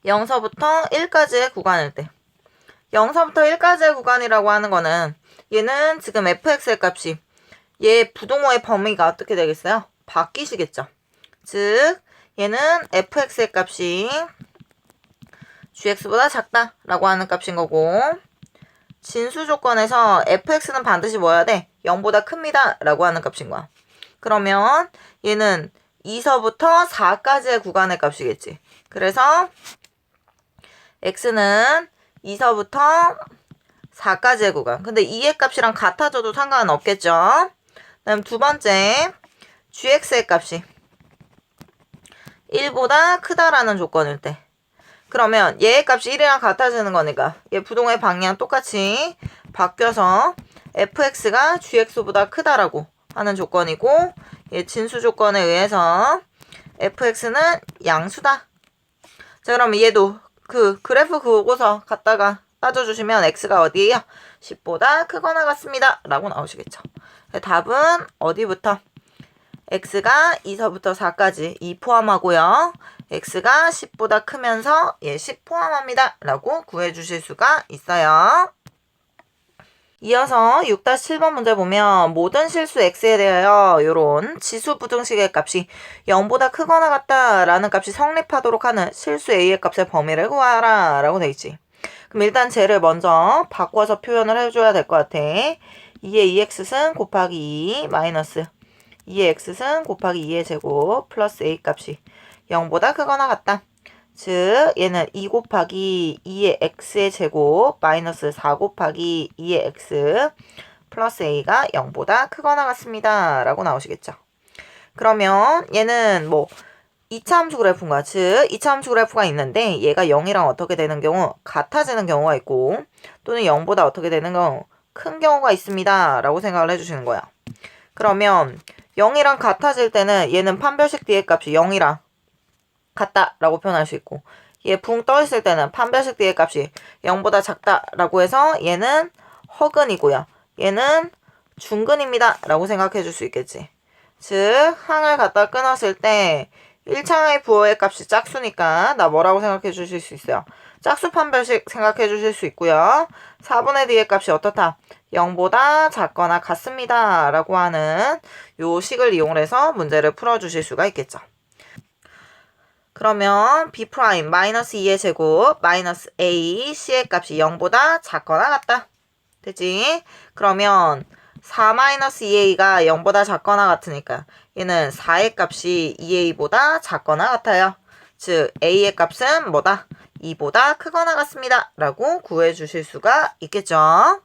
0서부터 1까지의 구간일 때 0서부터 1까지의 구간이라고 하는 거는 얘는 지금 fx의 값이 얘 부동호의 범위가 어떻게 되겠어요? 바뀌시겠죠. 즉 얘는 fx의 값이 gx보다 작다라고 하는 값인 거고 진수 조건에서 fx는 반드시 뭐여야 돼? 0보다 큽니다 라고 하는 값인 거야. 그러면 얘는 2서부터 4까지의 구간의 값이겠지. 그래서 x는 2서부터 4까지의 구간. 근데 2의 값이랑 같아져도 상관은 없겠죠. 그다음 두 번째 gx의 값이 1보다 크다라는 조건일 때. 그러면 얘의 값이 1이랑 같아지는 거니까 얘 부동의 방향 똑같이 바뀌어서 fx가 gx보다 크다라고 하는 조건이고 얘 진수 조건에 의해서 fx는 양수다. 자, 그럼 얘도 그 그래프 그거서 갖다가 따져주시면 x가 어디예요? 10보다 크거나 같습니다 라고 나오시겠죠. 답은 어디부터? x가 2서부터 4까지 2 포함하고요. x가 10보다 크면서 얘 10 포함합니다 라고 구해주실 수가 있어요. 이어서 6-7번 문제 보면 모든 실수 x에 대하여 이런 지수 부등식의 값이 0보다 크거나 같다라는 값이 성립하도록 하는 실수 a의 값의 범위를 구하라 라고 돼 있지. 그럼 일단 쟤를 먼저 바꿔서 표현을 해줘야 될 것 같아. 2의 2x승 곱하기 2 마이너스 2의 x승 곱하기 2의 제곱 플러스 a 값이 0보다 크거나 같다. 즉 얘는 2 곱하기 2의 x의 제곱 마이너스 4 곱하기 2의 x 플러스 a가 0보다 크거나 같습니다 라고 나오시겠죠. 그러면 얘는 뭐 2차 함수 그래프인가, 즉 2차 함수 그래프가 있는데 얘가 0이랑 어떻게 되는 경우 같아지는 경우가 있고 또는 0보다 어떻게 되는 경우 큰 경우가 있습니다 라고 생각을 해주시는 거야. 그러면 0이랑 같아질 때는 얘는 판별식 뒤의 값이 0이랑 같다라고 표현할 수 있고 얘 붕 떠있을 때는 판별식 뒤의 값이 0보다 작다라고 해서 얘는 허근이고요. 얘는 중근입니다 라고 생각해 줄 수 있겠지. 즉 항을 갖다 끊었을 때 1차의 부호의 값이 짝수니까 나 뭐라고 생각해 주실 수 있어요? 짝수 판별식 생각해 주실 수 있고요. 4분의 D의 값이 어떻다? 0보다 작거나 같습니다 라고 하는 요 식을 이용해서 문제를 풀어주실 수가 있겠죠. 그러면 b' 마이너스 2의 제곱 마이너스 a c의 값이 0보다 작거나 같다. 됐지? 그러면 4-2a가 0보다 작거나 같으니까 얘는 4의 값이 2a보다 작거나 같아요. 즉 a의 값은 뭐다? 2보다 크거나 같습니다. 라고 구해 주실 수가 있겠죠.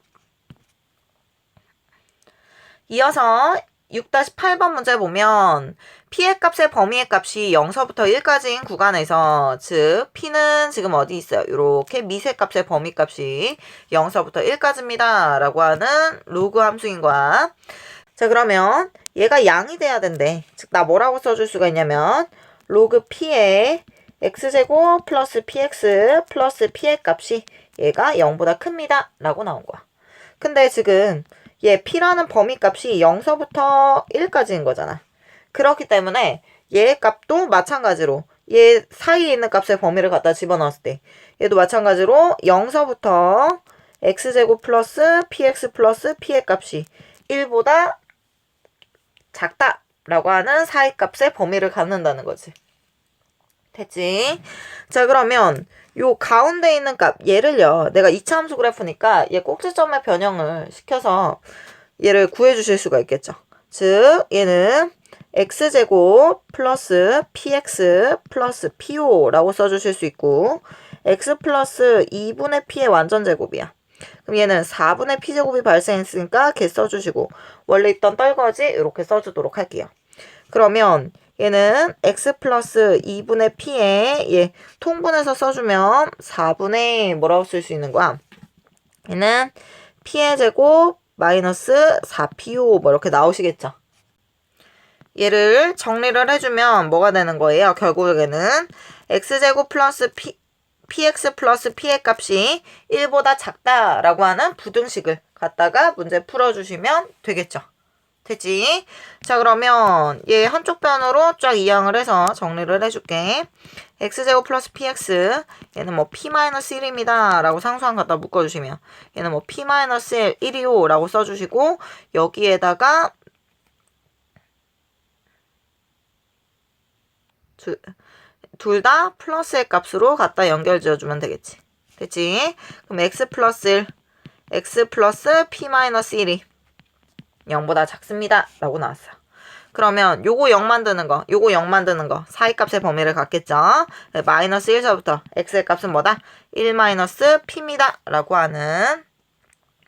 이어서 6-8번 문제 보면 p의 값의 범위의 값이 0서부터 1까지인 구간에서 즉 p는 지금 어디 있어요? 이렇게 미세 값의 범위 값이 0서부터 1까지입니다. 라고 하는 로그 함수인 거야. 자 그러면 얘가 양이 돼야 된대. 즉 나 뭐라고 써줄 수가 있냐면 로그 p의 x제곱 플러스 px 플러스 p의 값이 얘가 0보다 큽니다. 라고 나온 거야. 근데 지금 얘 p라는 범위 값이 0서부터 1까지인 거잖아. 그렇기 때문에 얘의 값도 마찬가지로 얘 사이에 있는 값의 범위를 갖다 집어넣었을 때 얘도 마찬가지로 0서부터 x제곱 플러스 px 플러스 p의 값이 1보다 작다 라고 하는 사이 값의 범위를 갖는다는 거지. 됐지? 자 그러면 요 가운데 있는 값 얘를요 내가 2차 함수 그래프니까 얘 꼭지점의 변형을 시켜서 얘를 구해 주실 수가 있겠죠. 즉 얘는 x제곱 플러스 px 플러스 po라고 써주실 수 있고 x 플러스 2분의 p의 완전제곱이야. 그럼 얘는 4분의 p제곱이 발생했으니까 걔 써주시고 원래 있던 떨거지 이렇게 써주도록 할게요. 그러면 얘는 x 플러스 2분의 p에 얘 통분해서 써주면 4분의 뭐라고 쓸 수 있는 거야? 얘는 p의 제곱 마이너스 4po 뭐 이렇게 나오시겠죠? 얘를 정리를 해주면 뭐가 되는 거예요? 결국에는 x제곱 플러스 px 플러스 p의 값이 1보다 작다라고 하는 부등식을 갖다가 문제 풀어주시면 되겠죠. 되지? 자 그러면 얘 한쪽 변으로 쫙 이항을 해서 정리를 해줄게. x제곱 플러스 px 얘는 뭐 p-1입니다 라고 상수항 갖다 묶어주시면 얘는 뭐 p-1 1이요 라고 써주시고 여기에다가 둘 다 플러스의 값으로 갖다 연결 지어주면 되겠지. 됐지? 그럼 x 플러스 1 x 플러스 p-1이 0보다 작습니다 라고 나왔어요. 그러면 요거 0 만드는 거 요거 0 만드는 거 사이 값의 범위를 갖겠죠. 마이너스 1서부터 x의 값은 뭐다? 1 마이너스 p입니다 라고 하는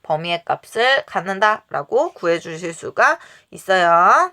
범위의 값을 갖는다 라고 구해 주실 수가 있어요.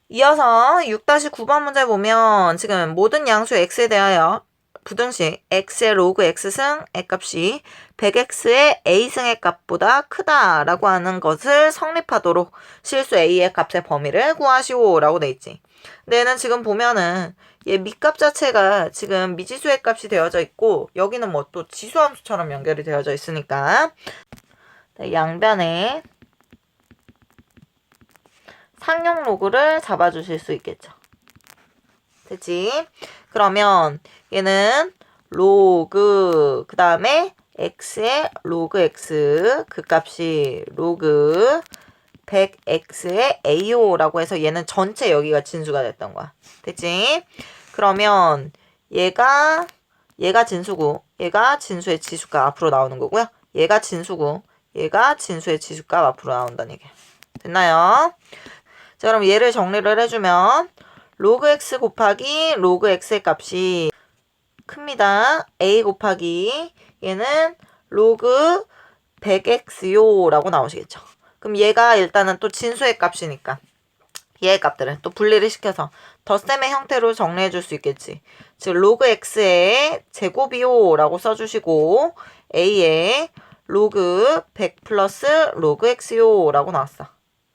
이어서 6-9번 문제 보면 지금 모든 양수 x에 대하여 부등식 x의 로그 x승 애값이 100x의 a승의 값보다 크다라고 하는 것을 성립하도록 실수 a의 값의 범위를 구하시오 라고 돼 있지. 근데 얘는 지금 보면은 얘 밑값 자체가 지금 미지수의 값이 되어져 있고 여기는 뭐 또 지수함수처럼 연결이 되어져 있으니까 양변에 상용 로그를 잡아주실 수 있겠죠. 됐지? 그러면 얘는 로그 그 다음에 x의 로그 x 그 값이 로그 100x의 ao라고 해서 얘는 전체 여기가 진수가 됐던 거야. 됐지? 그러면 얘가 진수고 얘가 진수의 지수값 앞으로 나오는 거고요. 얘가 진수고 얘가 진수의 지수값 앞으로 나온다는 얘기야. 됐나요? 자 그럼 얘를 정리를 해주면 로그 x 곱하기 로그 x의 값이 큽니다. a 곱하기 얘는 로그 100x요 라고 나오시겠죠. 그럼 얘가 일단은 또 진수의 값이니까 얘의 값들을 또 분리를 시켜서 덧셈의 형태로 정리해 줄 수 있겠지. 즉 로그 x의 제곱이요 라고 써주시고 a의 로그 100 플러스 로그 x요 라고 나왔어.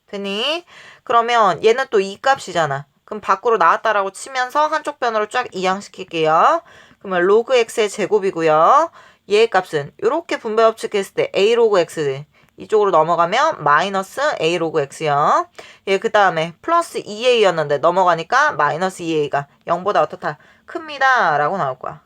되니? 그러면 얘는 또 이 값이잖아. 그럼 밖으로 나왔다라고 치면서 한쪽 변으로 쫙 이항시킬게요. 그러면 로그 x의 제곱이고요. 얘의 값은 이렇게 분배 법칙했을 때 a 로그 x 이쪽으로 넘어가면 마이너스 a 로그 x요. 얘 그 다음에 플러스 2a였는데 넘어가니까 마이너스 2a가 0보다 어떻다? 큽니다. 라고 나올 거야.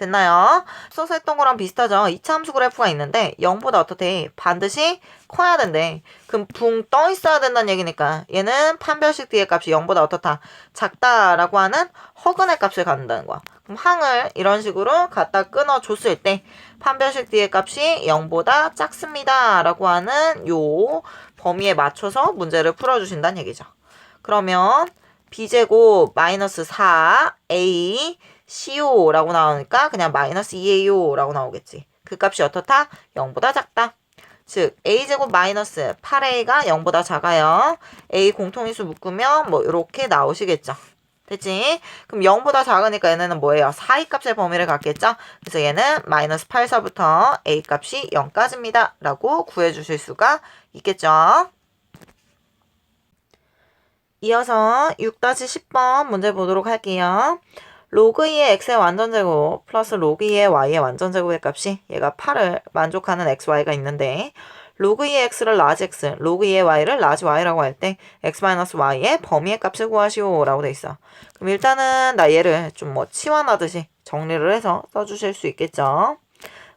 됐나요? 써서 했던 거랑 비슷하죠? 2차 함수 그래프가 있는데 0보다 어떻대? 반드시 커야 된대. 그럼 붕 떠 있어야 된다는 얘기니까 얘는 판별식 뒤의 값이 0보다 어떻다? 작다라고 하는 허근의 값을 갖는다는 거야. 그럼 항을 이런 식으로 갖다 끊어줬을 때 판별식 뒤의 값이 0보다 작습니다 라고 하는 요 범위에 맞춰서 문제를 풀어주신다는 얘기죠. 그러면 b제곱 마이너스 4a co 라고 나오니까 그냥 마이너스 2a요 라고 나오겠지. 그 값이 어떻다? 0보다 작다. 즉 a제곱 마이너스 8a가 0보다 작아요. a 공통인수 묶으면 뭐 이렇게 나오시겠죠. 됐지? 그럼 0보다 작으니까 얘네는 뭐예요? 4의 값의 범위를 갖겠죠? 그래서 얘는 마이너스 8서부터 a 값이 0까지입니다 라고 구해주실 수가 있겠죠. 이어서 6-10번 문제 보도록 할게요. 로그 2의 x의 완전제곱 플러스 로그 2의 y의 완전제곱의 값이 얘가 8을 만족하는 xy가 있는데 로그 2의 x를 라지 x, 로그 2의 y를 라지 y라고 할 때 x-y의 범위의 값을 구하시오 라고 돼 있어. 그럼 일단은 나 얘를 좀 뭐 치환하듯이 정리를 해서 써주실 수 있겠죠.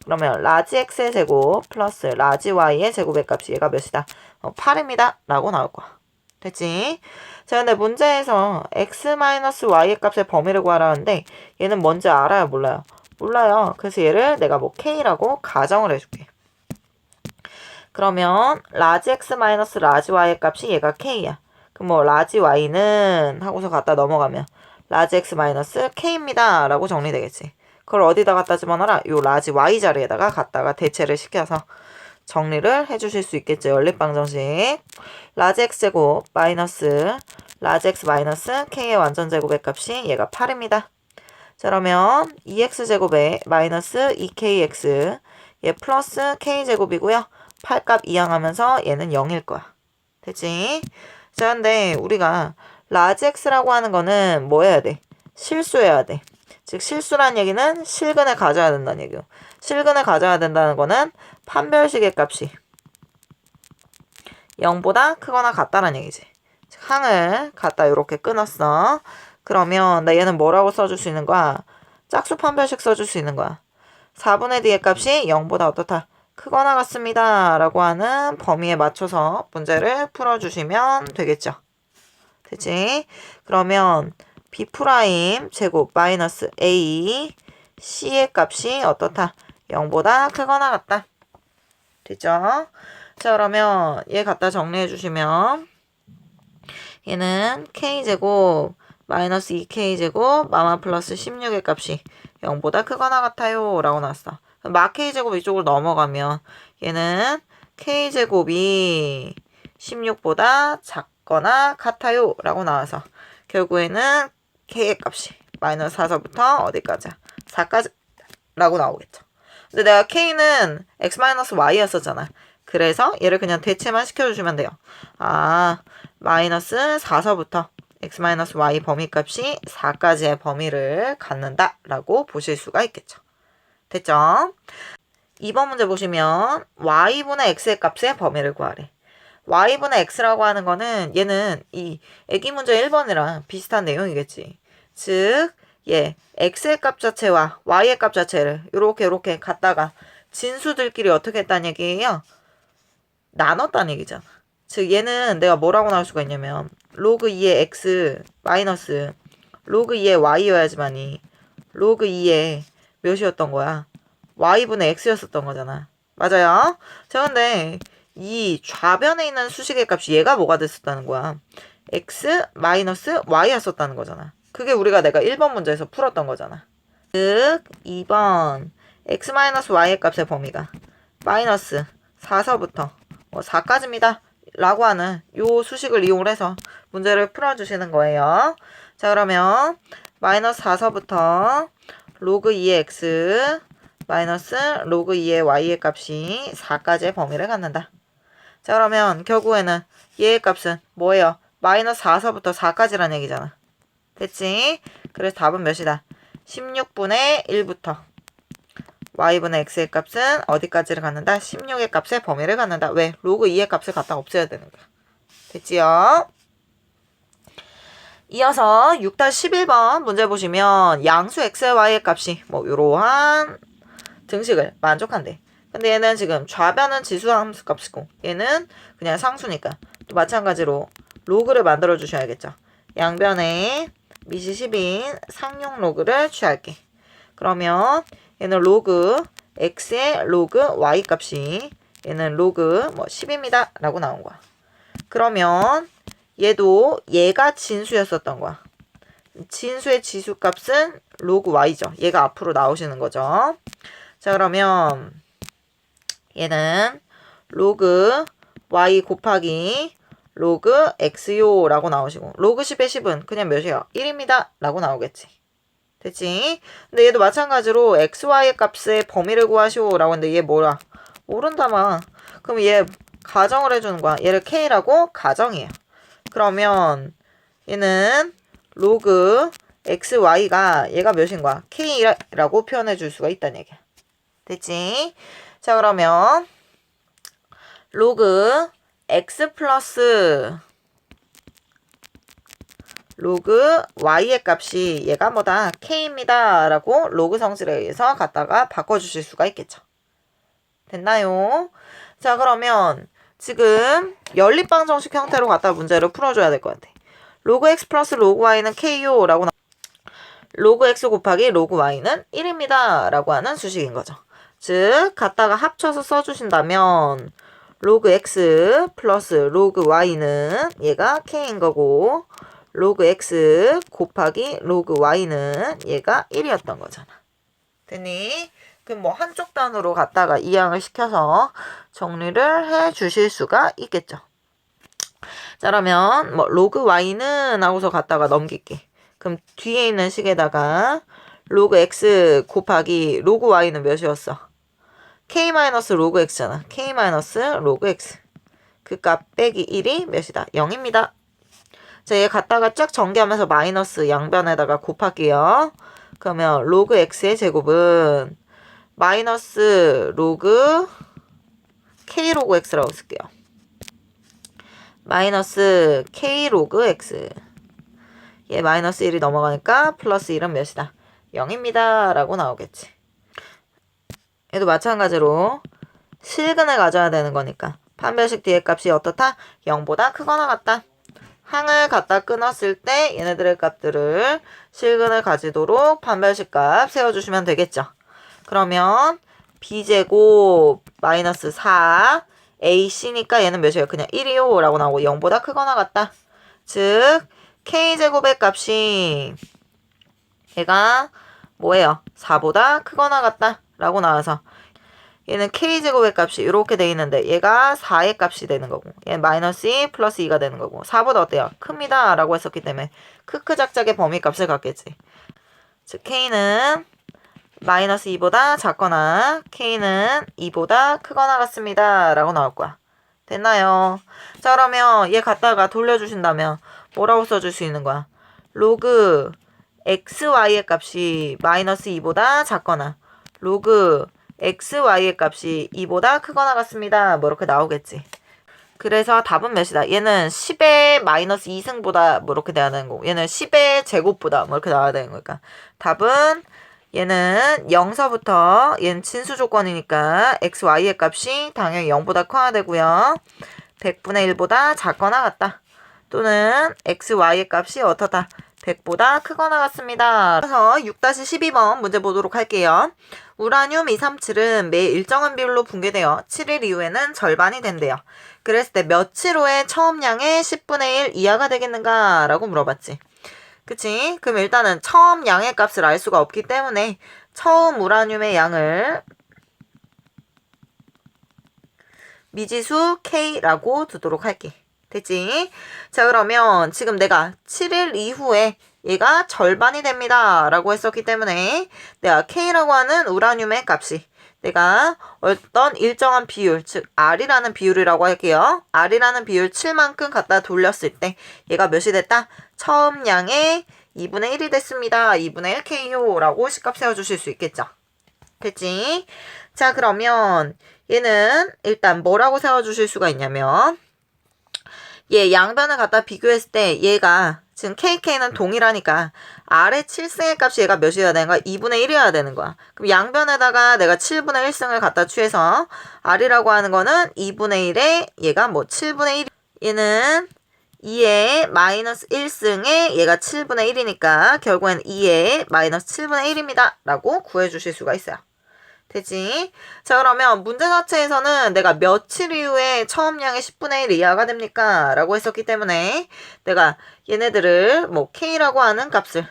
그러면 라지 x의 제곱 플러스 라지 y의 제곱의 값이 얘가 몇이다? 8입니다 라고 나올 거야. 됐지? 자, 근데 문제에서 x-y의 값의 범위를 구하라는데 얘는 뭔지 알아요? 몰라요? 몰라요. 그래서 얘를 내가 뭐 k라고 가정을 해줄게. 그러면 라지 x 마이너스 라지 y의 값이 얘가 k야. 그럼 뭐 라지 y는 하고서 갖다 넘어가면 라지 x 마이너스 k입니다 라고 정리되겠지. 그걸 어디다 갖다 집어넣어라? 요 라지 y 자리에다가 갖다가 대체를 시켜서 정리를 해주실 수 있겠죠. 연립방정식. 라지 x제곱 마이너스 라지 x 마이너스 k의 완전제곱의 값이 얘가 8입니다. 자, 그러면 2x제곱에 마이너스 2kx 얘 플러스 k제곱이고요. 8값 이항하면서 얘는 0일 거야. 됐지? 자, 근데 우리가 라지 x라고 하는 거는 뭐 해야 돼? 실수해야 돼. 즉 실수란 얘기는 실근을 가져야 된다는 얘기요. 실근을 가져야 된다는 거는 판별식의 값이 0보다 크거나 같다는 얘기지. 즉 항을 갖다 이렇게 끊었어. 그러면 나 얘는 뭐라고 써줄 수 있는 거야? 짝수 판별식 써줄 수 있는 거야. 4분의 d의 값이 0보다 어떻다? 크거나 같습니다 라고 하는 범위에 맞춰서 문제를 풀어주시면 되겠죠. 됐지? 그러면 b' 제곱 마이너스 a c의 값이 어떻다? 0보다 크거나 같다. 됐죠? 자, 그러면 얘 갖다 정리해 주시면 얘는 k제곱 마이너스 2k제곱 마마 플러스 16의 값이 0보다 크거나 같아요 라고 나왔어. 마 k제곱 이쪽으로 넘어가면 얘는 k제곱이 16보다 작거나 같아요 라고 나와서 결국에는 k의 값이 마이너스 4서부터 어디까지? 4까지 라고 나오겠죠. 근데 내가 k는 x-y였었잖아. 그래서 얘를 그냥 대체만 시켜주시면 돼요. 아, 마이너스 4서부터 x-y 범위값이 4까지의 범위를 갖는다 라고 보실 수가 있겠죠. 됐죠? 2번 문제 보시면 y분의 x의 값의 범위를 구하래. y분의 x라고 하는 거는 얘는 이 애기 문제 1번이랑 비슷한 내용이겠지. 즉, 얘 x의 값 자체와 y의 값 자체를 요렇게 갖다가 진수들끼리 어떻게 했다는 얘기예요? 나눴다는 얘기잖아. 즉 얘는 내가 뭐라고 나올 수가 있냐면 로그 2의 x 마이너스 로그 2의 y여야지만이 로그 2의 몇이었던 거야? y분의 x였었던 거잖아. 맞아요? 자, 근데 이 좌변에 있는 수식의 값이 얘가 뭐가 됐었다는 거야? x 마이너스 y였었다는 거잖아. 그게 우리가 내가 1번 문제에서 풀었던 거잖아. 즉 2번 x 마이너스 y의 값의 범위가 마이너스 4서부터 4까지입니다 라고 하는 요 수식을 이용해서 문제를 풀어주시는 거예요. 자, 그러면 마이너스 4서부터 로그 2의 x 마이너스 로그 2의 y의 값이 4까지의 범위를 갖는다. 자, 그러면 결국에는 얘의 값은 뭐예요? 마이너스 4서부터 4까지란 얘기잖아. 됐지? 그래서 답은 몇이다? 16분의 1부터 y분의 x의 값은 어디까지를 갖는다? 16의 값의 범위를 갖는다. 왜? 로그 2의 값을 갖다 없애야 되는 거야. 됐지요? 이어서 6-11번 문제 보시면 양수 x의 y의 값이 뭐 이러한 등식을 만족한대. 근데 얘는 지금 좌변은 지수함수 값이고 얘는 그냥 상수니까 또 마찬가지로 로그를 만들어 주셔야겠죠. 양변에 미시 10인 상용 로그를 취할게. 그러면 얘는 로그 x의 로그 y 값이 얘는 로그 뭐 10입니다 라고 나온 거야. 그러면 얘도 얘가 진수였었던 거야. 진수의 지수값은 로그 y죠. 얘가 앞으로 나오시는 거죠. 자, 그러면 얘는 로그 y 곱하기 로그 x요 라고 나오시고 로그 10의 10은 그냥 몇이에요? 1입니다 라고 나오겠지. 됐지? 근데 얘도 마찬가지로 xy의 값의 범위를 구하시오 라고 했는데 얘 뭐야? 모른다마. 그럼 얘 가정을 해주는 거야. 얘를 k라고 가정이에요. 그러면 얘는 로그 xy가 얘가 몇인 거야? k라고 표현해 줄 수가 있다는 얘기야. 됐지? 자, 그러면 로그 x 플러스 로그 y의 값이 얘가 뭐다? k입니다 라고 로그 성질에 의해서 갖다가 바꿔주실 수가 있겠죠. 됐나요? 자, 그러면 지금 연립방 정식 형태로 갖다 문제를 풀어줘야 될 것 같아. 로그 x 플러스 로그 y는 k요 라고 로그 x 곱하기 로그 y는 1입니다 라고 하는 수식인 거죠. 즉 갖다가 합쳐서 써주신다면 로그 x 플러스 로그 y는 얘가 k인 거고 로그 x 곱하기 로그 y는 얘가 1이었던 거잖아. 됐니? 그럼 뭐 한쪽 단으로 갖다가 이항을 시켜서 정리를 해 주실 수가 있겠죠. 자, 그러면 뭐 로그 y는 하고서 갖다가 넘길게. 그럼 뒤에 있는 식에다가 로그 x 곱하기 로그 y는 몇이었어? k 마이너스 로그 x잖아. k 마이너스 로그 x. 그 값 빼기 1이 몇이다? 0입니다. 자, 얘 갖다가 쫙 전개하면서 마이너스 양변에다가 곱할게요. 그러면 로그 x의 제곱은 마이너스 로그 k 로그 x라고 쓸게요. 마이너스 k 로그 x. 얘 마이너스 1이 넘어가니까 플러스 1은 몇이다? 0입니다 라고 나오겠지. 얘도 마찬가지로 실근을 가져야 되는 거니까 판별식 뒤의 값이 어떻다? 0보다 크거나 같다. 항을 갖다 끊었을 때 얘네들의 값들을 실근을 가지도록 판별식 값 세워주시면 되겠죠. 그러면 b제곱 마이너스 4 ac니까 얘는 몇이에요? 그냥 1이요 라고 나오고 0보다 크거나 같다. 즉 k제곱의 값이 얘가 뭐예요? 4보다 크거나 같다 라고 나와서 얘는 k제곱의 값이 이렇게 돼 있는데 얘가 4의 값이 되는 거고 얘는 마이너스 2 플러스 2가 되는 거고 4보다 어때요? 큽니다 라고 했었기 때문에 크크작작의 범위값을 갖겠지. 즉 k는 마이너스 2보다 작거나 k는 2보다 크거나 같습니다 라고 나올 거야. 됐나요? 자, 그러면 얘 갖다가 돌려주신다면 뭐라고 써줄 수 있는 거야? 로그 xy의 값이 마이너스 2보다 작거나 로그 xy의 값이 2보다 크거나 같습니다. 뭐 이렇게 나오겠지. 그래서 답은 몇이다? 얘는 10의 마이너스 2승보다 뭐 이렇게 돼야 되는 거고 얘는 10의 제곱보다 뭐 이렇게 나와야 되는 거니까 답은 얘는 0서부터 얘는 진수 조건이니까 xy의 값이 당연히 0보다 커야 되고요. 100분의 1보다 작거나 같다. 또는 xy의 값이 어떻다? 100보다 크거나 같습니다. 그래서 6-12번 문제 보도록 할게요. 우라늄 237은 매 일정한 비율로 붕괴되어 7일 이후에는 절반이 된대요. 그랬을 때 며칠 후에 처음 양의 10분의 1 이하가 되겠는가? 라고 물어봤지. 그치? 그럼 일단은 처음 양의 값을 알 수가 없기 때문에 처음 우라늄의 양을 미지수 K라고 두도록 할게. 됐지? 자, 그러면 지금 내가 7일 이후에 얘가 절반이 됩니다 라고 했었기 때문에 내가 K라고 하는 우라늄의 값이 내가 어떤 일정한 비율, 즉 R이라는 비율이라고 할게요. R이라는 비율 7만큼 갖다 돌렸을 때 얘가 몇이 됐다? 처음 양의 2분의 1이 됐습니다. 2분의 1 K요 라고 식값 세워주실 수 있겠죠. 됐지? 자, 그러면 얘는 일단 뭐라고 세워주실 수가 있냐면 얘 양변을 갖다 비교했을 때 얘가 지금 KK는 동일하니까 R의 7승의 값이 얘가 몇이어야 되는 거야? 2분의 1이어야 되는 거야. 그럼 양변에다가 내가 7분의 1승을 갖다 취해서 R이라고 하는 거는 2분의 1에 얘가 뭐 7분의 1. 얘는 2의 마이너스 1승에 얘가 7분의 1이니까 결국엔 2의 마이너스 7분의 1입니다. 라고 구해주실 수가 있어요. 되지? 자, 그러면 문제 자체에서는 내가 며칠 이후에 처음량의 10분의 1 이하가 됩니까? 라고 했었기 때문에 내가 얘네들을 뭐 K라고 하는 값을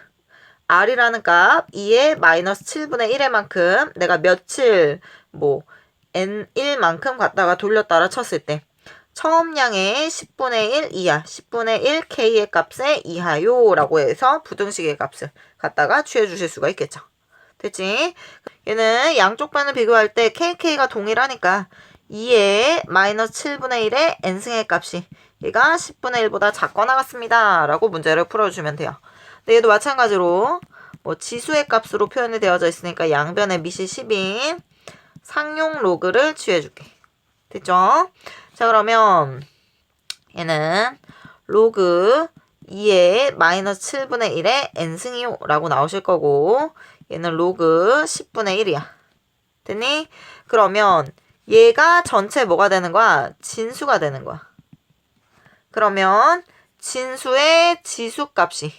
R이라는 값 2의 마이너스 7분의 1의 만큼 내가 며칠 뭐 N1만큼 갖다가 돌렸다라 쳤을 때 처음량의 10분의 1 이하, 10분의 1 K의 값의 이하요 라고 해서 부등식의 값을 갖다가 취해 주실 수가 있겠죠. 됐지? 얘는 양쪽 변을 비교할 때 KK가 동일하니까 2의 마이너스 7분의 1의 N승의 값이 얘가 10분의 1보다 작거나 같습니다. 라고 문제를 풀어주면 돼요. 근데 얘도 마찬가지로 뭐 지수의 값으로 표현이 되어져 있으니까 양변의 미시 10인 상용 로그를 취해줄게. 됐죠? 자, 그러면 얘는 로그 2의 마이너스 7분의 1의 N승이요 라고 나오실 거고 얘는 로그 10분의 1이야. 됐니? 그러면 얘가 전체 뭐가 되는 거야? 진수가 되는 거야. 그러면 진수의 지수값이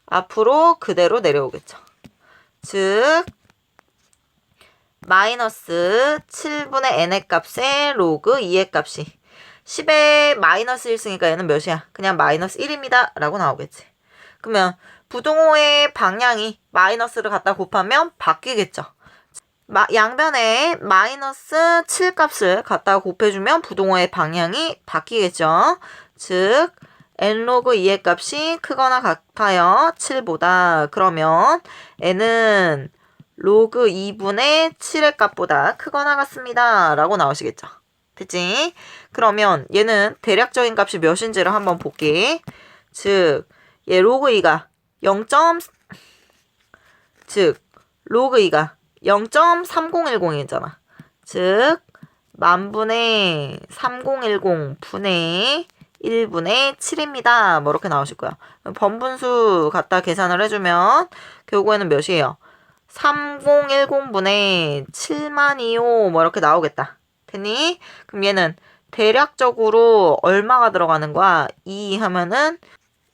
앞으로 그대로 내려오겠죠. 즉 마이너스 7분의 n의 값에 로그 2의 값이 10의 마이너스 1승이니까 얘는 몇이야? 그냥 마이너스 1입니다. 라고 나오겠지. 그러면 부등호의 방향이 마이너스를 갖다 곱하면 바뀌겠죠. 양변에 마이너스 7 값을 갖다 곱해주면 부등호의 방향이 바뀌겠죠. 즉 n로그 2의 값이 크거나 같아요. 7보다. 그러면 n은 로그 2분의 7의 값보다 크거나 같습니다. 라고 나오시겠죠. 됐지? 그러면 얘는 대략적인 값이 몇인지를 한번 볼게. 즉, 얘 로그 2가 0. 즉, 로그 2가 0.3010이잖아. 즉, 만분의 3010 분의 1분의 7입니다. 뭐 이렇게 나오실 거야. 번분수 갖다 계산을 해주면 결국에는 몇이에요? 3010분의 7만이요. 뭐 이렇게 나오겠다. 됐니? 그럼 얘는 대략적으로 얼마가 들어가는 거야? 2 하면은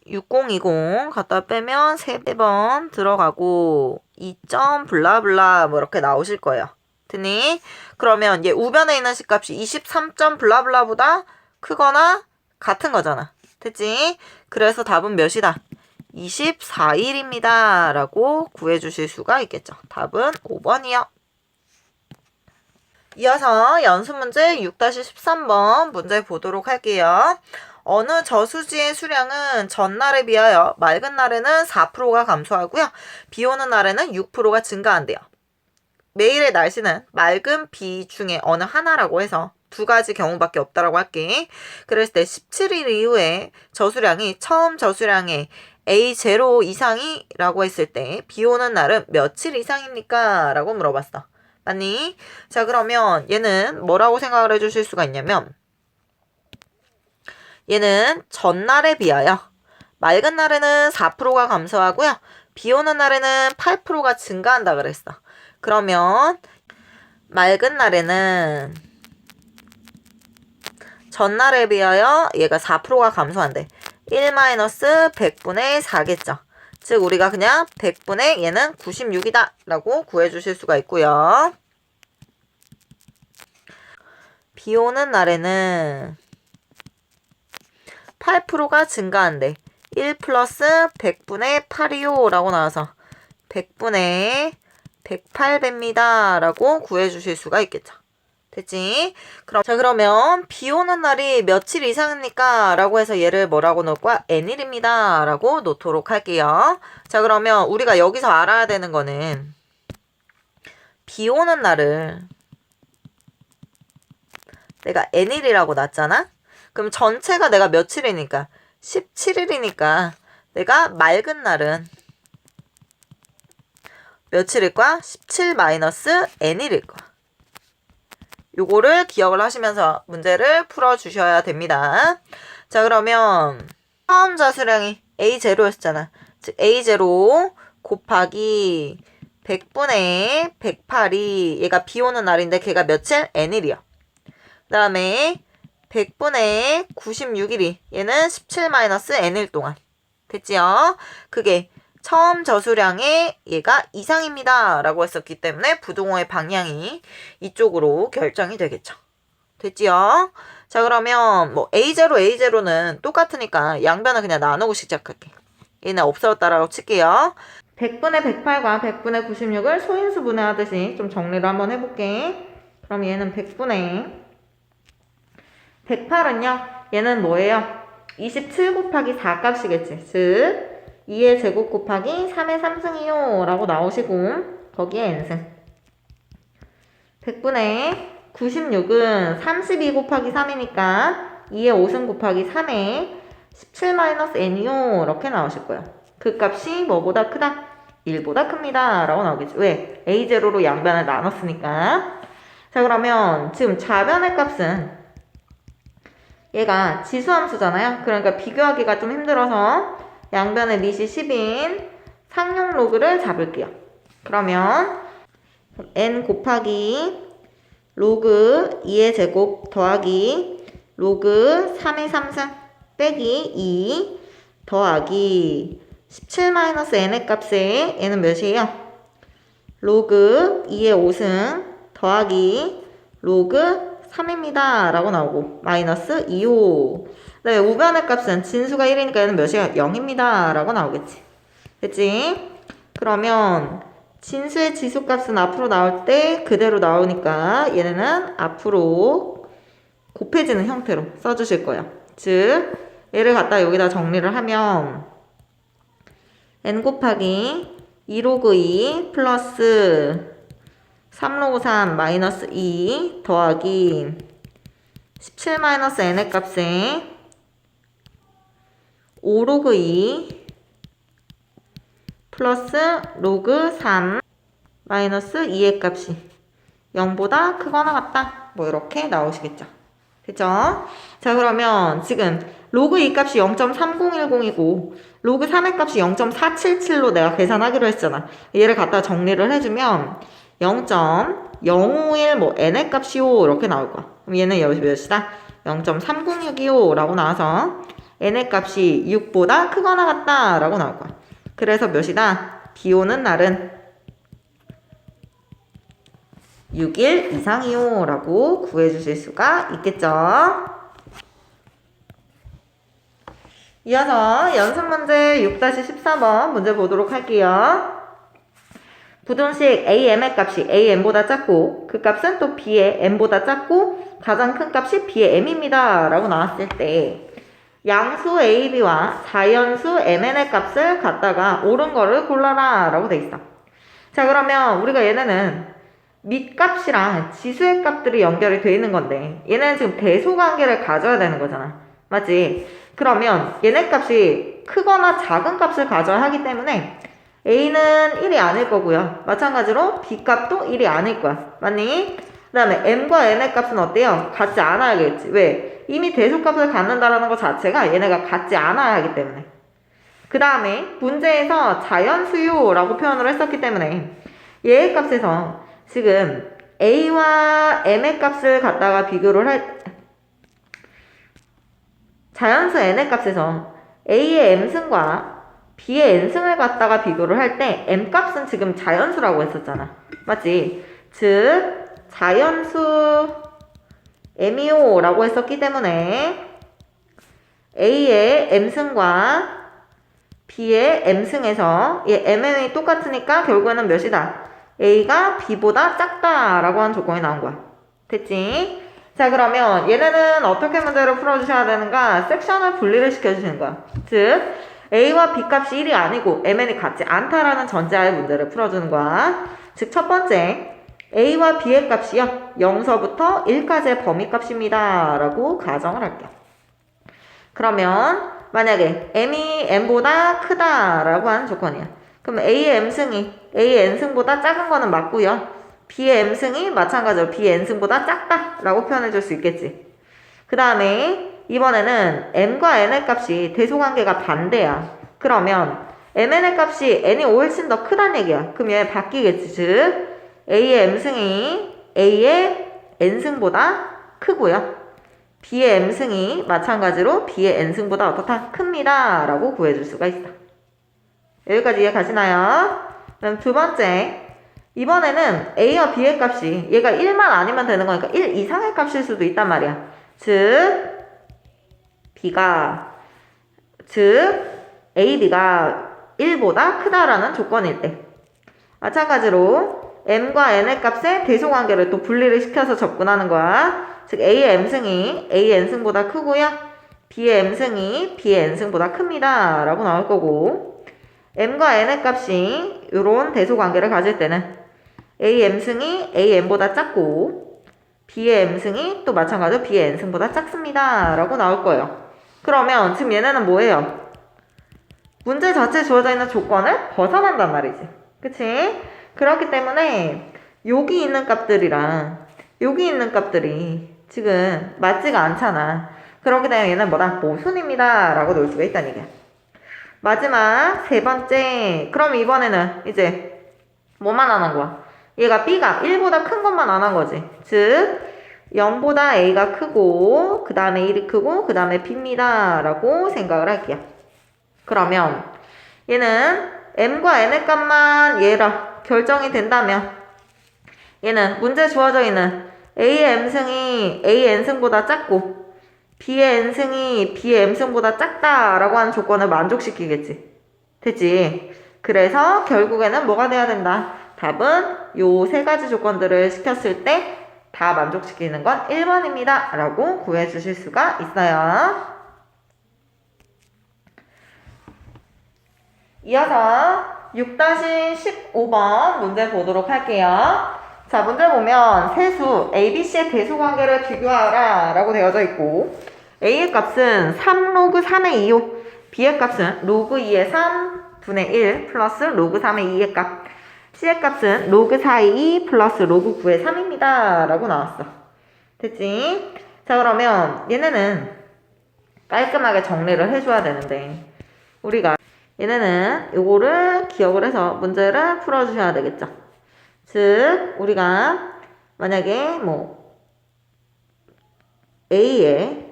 6020 갖다 빼면 3번 들어가고 2점 블라블라 뭐 이렇게 나오실 거예요. 됐니? 그러면 얘 우변에 있는 식값이 23점 블라블라보다 크거나 같은 거잖아. 됐지? 그래서 답은 몇이다? 24일입니다. 라고 구해주실 수가 있겠죠. 답은 5번이요. 이어서 연습 문제 6-13번 문제 보도록 할게요. 어느 저수지의 수량은 전날에 비하여 맑은 날에는 4%가 감소하고요. 비 오는 날에는 6%가 증가한대요. 매일의 날씨는 맑은 비 중에 어느 하나라고 해서 두 가지 경우밖에 없다라고 할게. 그랬을 때 17일 이후에 저수량이 처음 저수량의 A0 이상이라고 했을 때 비 오는 날은 며칠 이상입니까? 라고 물어봤어. 맞니? 자, 그러면 얘는 뭐라고 생각을 해주실 수가 있냐면 얘는 전날에 비하여 맑은 날에는 4%가 감소하고요. 비 오는 날에는 8%가 증가한다 그랬어. 그러면 맑은 날에는 전날에 비하여 얘가 4%가 감소한대. 1-100분의 4겠죠. 즉 우리가 그냥 100분의 얘는 96이다 라고 구해주실 수가 있고요. 비 오는 날에는 8%가 증가한대. 1 플러스 100분의 8이요 라고 나와서 100분의 108배입니다 라고 구해주실 수가 있겠죠. 됐지? 그러면 비 오는 날이 며칠 이상입니까? 라고 해서 얘를 뭐라고 넣을 거야? n일입니다 라고 놓도록 할게요. 자, 그러면 우리가 여기서 알아야 되는 거는 비 오는 날을 내가 n일이라고 놨잖아? 그럼 전체가 내가 며칠이니까 17일이니까 내가 맑은 날은 며칠일 거야? 17-n일일 거야. 요거를 기억을 하시면서 문제를 풀어주셔야 됩니다. 자, 그러면 처음 저수량이 A0였잖아. 즉 A0 곱하기 100분의 108이 얘가 비 오는 날인데 걔가 며칠? N일이요. 그 다음에 100분의 96일이 얘는 17-N일 동안. 됐지요? 그게 처음 저수량의 얘가 이상입니다. 라고 했었기 때문에 부등호의 방향이 이쪽으로 결정이 되겠죠. 됐지요? 자, 그러면 뭐 A0, A0는 똑같으니까 양변을 그냥 나누고 시작할게. 얘는 없어졌다라고 칠게요. 100분의 108과 100분의 96을 소인수 분해하듯이 좀 정리를 한번 해볼게. 그럼 얘는 100분의 108은요. 얘는 뭐예요? 27 곱하기 4 값이겠지. 즉 2의 제곱 곱하기 3의 3승이요 라고 나오시고 거기에 n승. 100분의 96은 32 곱하기 3이니까 2의 5승 곱하기 3의 17-n이요 이렇게 나오실 거예요. 그 값이 뭐보다 크다? 1보다 큽니다 라고 나오겠지. 왜? A0로 양변을 나눴으니까. 자, 그러면 지금 좌변의 값은 얘가 지수함수잖아요. 그러니까 비교하기가 좀 힘들어서 양변의 릿이 10인 상용 로그를 잡을게요. 그러면 n 곱하기 로그 2의 제곱 더하기 로그 3의 3승 빼기 2 더하기 17-n의 값에 n은 몇이에요? 로그 2의 5승 더하기 로그 3입니다 라고 나오고 마이너스 2호. 네, 우변의 값은 진수가 1이니까 얘는 몇이야? 0입니다 라고 나오겠지. 됐지? 그러면 진수의 지수값은 앞으로 나올 때 그대로 나오니까 얘네는 앞으로 곱해지는 형태로 써주실 거예요. 즉 얘를 갖다 여기다 정리를 하면 n 곱하기 2로그 2 플러스 3로그 3 마이너스 2 더하기 17-n의 값에 5로그 2 플러스 로그 3 마이너스 2의 값이 0보다 크거나 같다. 뭐 이렇게 나오시겠죠. 됐죠? 자, 그러면 지금 로그 2 값이 0.3010이고 로그 3의 값이 0.477로 내가 계산하기로 했잖아. 얘를 갖다 정리를 해주면 0.051 뭐 n의 값이요 이렇게 나올 거야. 그럼 얘는 여기서 몇이다? 0.306이요 라고 나와서 n의 값이 6보다 크거나 같다 라고 나올 거야. 그래서 몇이다? 비 오는 날은 6일 이상이요 라고 구해주실 수가 있겠죠. 이어서 연습 문제 6-14번 문제 보도록 할게요. 부등식 am의 값이 am보다 작고 그 값은 또 b의 m보다 작고 가장 큰 값이 b의 m입니다 라고 나왔을 때 양수 ab와 자연수 mn의 값을 갖다가 옳은 거를 골라라 라고 돼 있어. 자, 그러면 우리가 얘네는 밑값이랑 지수의 값들이 연결이 돼 있는 건데 얘네는 지금 대소관계를 가져야 되는 거잖아. 맞지? 그러면 얘네 값이 크거나 작은 값을 가져야 하기 때문에 A는 1이 아닐 거고요. 마찬가지로 B 값도 1이 아닐 거야. 맞니? 그 다음에 M과 N의 값은 어때요? 같지 않아야겠지. 왜? 이미 대소값을 갖는다라는 것 자체가 얘네가 같지 않아야 하기 때문에. 그 다음에 문제에서 자연수요라고 표현을 했었기 때문에 얘의 값에서 지금 A와 M의 값을 갖다가 비교를 자연수 N의 값에서 A의 M승과 B의 N승을 갖다가 비교를 할 때 M값은 지금 자연수라고 했었잖아. 맞지? 즉 자연수 M이요 라고 했었기 때문에 A의 M승과 B의 M승에서 얘 MN이 똑같으니까 결국에는 몇이다? A가 B보다 작다 라고 하는 조건이 나온 거야. 됐지? 자, 그러면 얘네는 어떻게 문제를 풀어주셔야 되는가? 섹션을 분리를 시켜주시는 거야. 즉 A와 B 값이 1이 아니고 MN이 같지 않다라는 전제하에 문제를 풀어주는 거야. 즉 첫 번째 A와 B의 값이요 0서부터 1까지의 범위값입니다 라고 가정을 할게요. 그러면 만약에 M이 N보다 크다라고 하는 조건이야. 그럼 A의 M승이 A의 N승보다 작은 거는 맞고요. B의 M승이 마찬가지로 B의 N승보다 작다라고 표현해줄 수 있겠지. 그 다음에 이번에는 M과 N의 값이 대소관계가 반대야. 그러면 mn의 값이 n이 훨씬 더 크다는 얘기야. 그럼 얘 바뀌겠지. 즉 a의 m승이 a의 n승보다 크고요. b의 m승이 마찬가지로 b의 n승보다 어떻다? 큽니다. 라고 구해줄 수가 있어. 여기까지 이해 가시나요? 그럼 두 번째. 이번에는 a와 b의 값이 얘가 1만 아니면 되는 거니까 1 이상의 값일 수도 있단 말이야. 즉 a, b가 1보다 크다라는 조건일 때. 마찬가지로 m과 n의 값의 대소관계를 또 분리를 시켜서 접근하는 거야. 즉 a의 m승이 a의 n승보다 크고요. b의 m승이 b의 n승보다 큽니다. 라고 나올 거고, m과 n의 값이 이런 대소관계를 가질 때는 a m승이 a n보다 작고 b의 m승이 또 마찬가지로 b의 n승보다 작습니다. 라고 나올 거예요. 그러면 지금 얘네는 뭐예요? 문제 자체에 주어져 있는 조건을 벗어난단 말이지. 그치? 그렇기 때문에 여기 있는 값들이랑 여기 있는 값들이 지금 맞지가 않잖아. 그렇기 때문에 얘는 뭐다? 모순입니다. 라고 놓을 수가 있다는 얘기야. 마지막 세 번째. 그럼 이번에는 이제 뭐만 안 한 거야? 얘가 b가 1보다 큰 것만 안 한 거지. 즉 0보다 a가 크고 그 다음에 1이 크고 그 다음에 b입니다. 라고 생각을 할게요. 그러면 얘는 m과 n의 값만 얘랑 결정이 된다면 얘는 문제 주어져 있는 a의 m승이 a의 n승보다 작고 b의 n승이 b의 m승보다 작다라고 하는 조건을 만족시키겠지. 됐지? 그래서 결국에는 뭐가 돼야 된다? 답은 요 세 가지 조건들을 시켰을 때 다 만족시키는 건 1번입니다. 라고 구해주실 수가 있어요. 이어서 6-15번 문제 보도록 할게요. 자, 문제 보면 세수 ABC의 대소관계를 비교하라 라고 되어져 있고, A의 값은 3로그 3의 2요, B의 값은 로그 2의 3분의 1 플러스 로그 3의 2의 값, C의 값은 로그 4의 2 플러스 로그 9의 3입니다. 라고 나왔어. 됐지? 자, 그러면 얘네는 깔끔하게 정리를 해줘야 되는데, 우리가 얘네는 요거를 기억을 해서 문제를 풀어주셔야 되겠죠. 즉 우리가 만약에 뭐 a의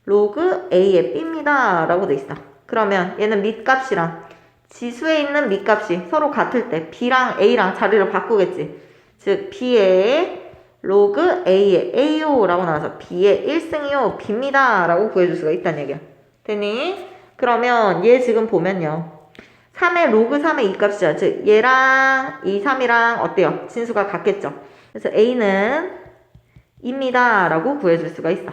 로그 a의 b입니다 라고 돼 있어. 그러면 얘는 밑값이랑 지수에 있는 밑값이 서로 같을 때 b랑 a랑 자리를 바꾸겠지. 즉 b의 로그 a의 a요 라고 나와서 b의 1승이요 b입니다 라고 구해줄 수가 있다는 얘기야. 됐니? 그러면 얘 지금 보면요. 3의 로그 3의 2 값이야. 즉 얘랑 이 3이랑 어때요? 진수가 같겠죠. 그래서 a는 2입니다 라고 구해줄 수가 있어.